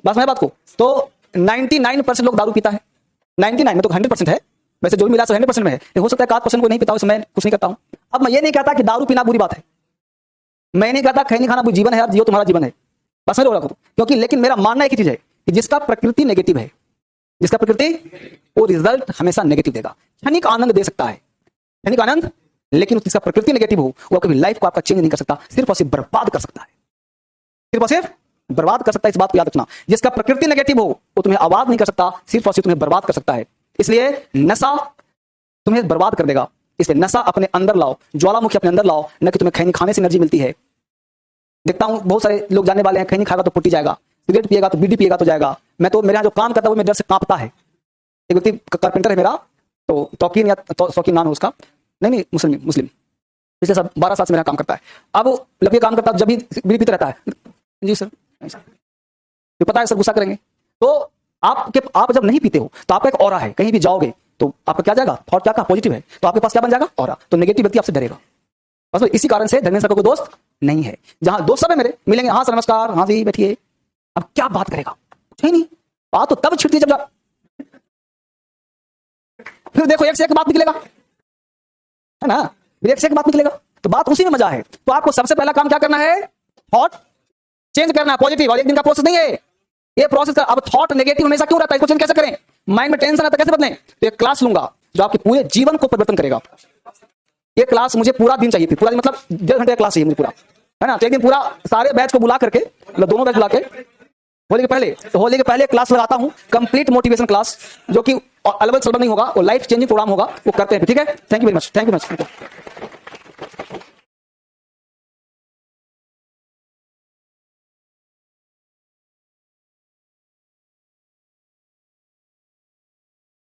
बस मैं बात को, तो 99% लोग दारू पीता है, 99 में तो 100% है, वैसे जो भी मिला 100% में है, हो सकता है 1% को नहीं पीता, उसमें कुछ नहीं करता हूं। अब मैं ये नहीं कहता कि दारू पीना बुरी बात है, मैं नहीं कहता खैनी खाना बुरी जीवन है, यार जियो तुम्हारा जीवन है, बस मैं बोल रहा हूं, क्योंकि लेकिन मेरा मानना एक ही चीज है कि जिसका प्रकृति नेगेटिव है, जिसका प्रकृति, वो रिजल्ट हमेशा नेगेटिव देगा। क्षणिक आनंद दे सकता है, क्षणिक आनंद, लेकिन जिसका प्रकृति नेगेटिव हो वो कभी लाइफ को आपका चेंज नहीं कर सकता, सिर्फ और सिर्फ बर्बाद कर सकता है, सिर्फ और सिर्फ बर्बाद कर सकता है, इस बात को याद रखना। जिसका प्रकृति नेगेटिव हो वो तुम्हें आबाद नहीं कर सकता, सिर्फ और सिर्फ तुम्हें बर्बाद कर सकता है। इसलिए नशा तुम्हें बर्बाद कर देगा। इसलिए नशा अपने अंदर लाओ, ज्वालामुखी अपने अंदर लाओ, न कि तुम्हें खैनी खाने से एनर्जी मिलती है। देखता हूं बहुत सारे लोग जाने वाले हैं, खैनी खाएगा तो फुटी जाएगा, सिगरेट पिएगा तो बीड़ी पिएगा तो जाएगा। मैं तो मेरे यहाँ जो काम करता है वो मेरे डर से कांपता है। एक व्यक्ति कारपेंटर है मेरा, तो तौकीन या शौकीन नाम है उसका, नहीं मुस्लिम, पिछले सब 12 साल से मेरा काम करता है। अब जब ये काम करता है जब भी बीड़ी पीते रहता है, जी सर तो पता है सर गुस्सा करेंगे। तो आप जब नहीं पीते हो तो आपका एक ऑरा है, कहीं भी जाओगे तो आपका क्या जाएगा, थॉट क्या पॉजिटिव है, तो आपके पास क्या बन जाएगा, ऑरा। तो नेगेटिव व्यक्ति आपसे डरेगा। बस इसी कारण से धर्मेंद्र सर को कोई दोस्त नहीं है। जहां दोस्त सब है मेरे मिलेंगे, हाँ सर नमस्कार, हाँ जी बैठिए, अब क्या बात करेगा, कुछ नहीं, बात तो तब छिड़ती जब फिर देखो एक से एक बात निकलेगा, है ना, एक से एक बात निकलेगा, तो बात उसी में मजा है। तो आपको सबसे पहला काम क्या करना है, थॉट चेंज करना है, पॉजिटिव। और एक दिन का प्रोसेस नहीं है ये प्रोसेस का। अब थॉट नेगेटिव हमेशा क्यों रहता है, इसको चेंज कैसे करें, माइंड में टेंशन आता है कैसे बदलें। तो एक क्लास लूंगा जो आपके पूरे जीवन को परिवर्तन करेगा। ये क्लास मुझे पूरा दिन चाहिए थी, पूरा दिन मतलब 1.5 घंटे का क्लास चाहिए मुझे पूरा, है ना। तो एक दिन पूरा सारे बैच को बुला करके, मतलब दोनों बैच बुला के होली के पहले क्लास लगाता हूं, कंप्लीट मोटिवेशन क्लास, जो कि अलबल सलबल नहीं होगा, वो लाइफ चेंजिंग प्रोग्राम होगा, वो करते हैं। ठीक है, thank you very much, thank you.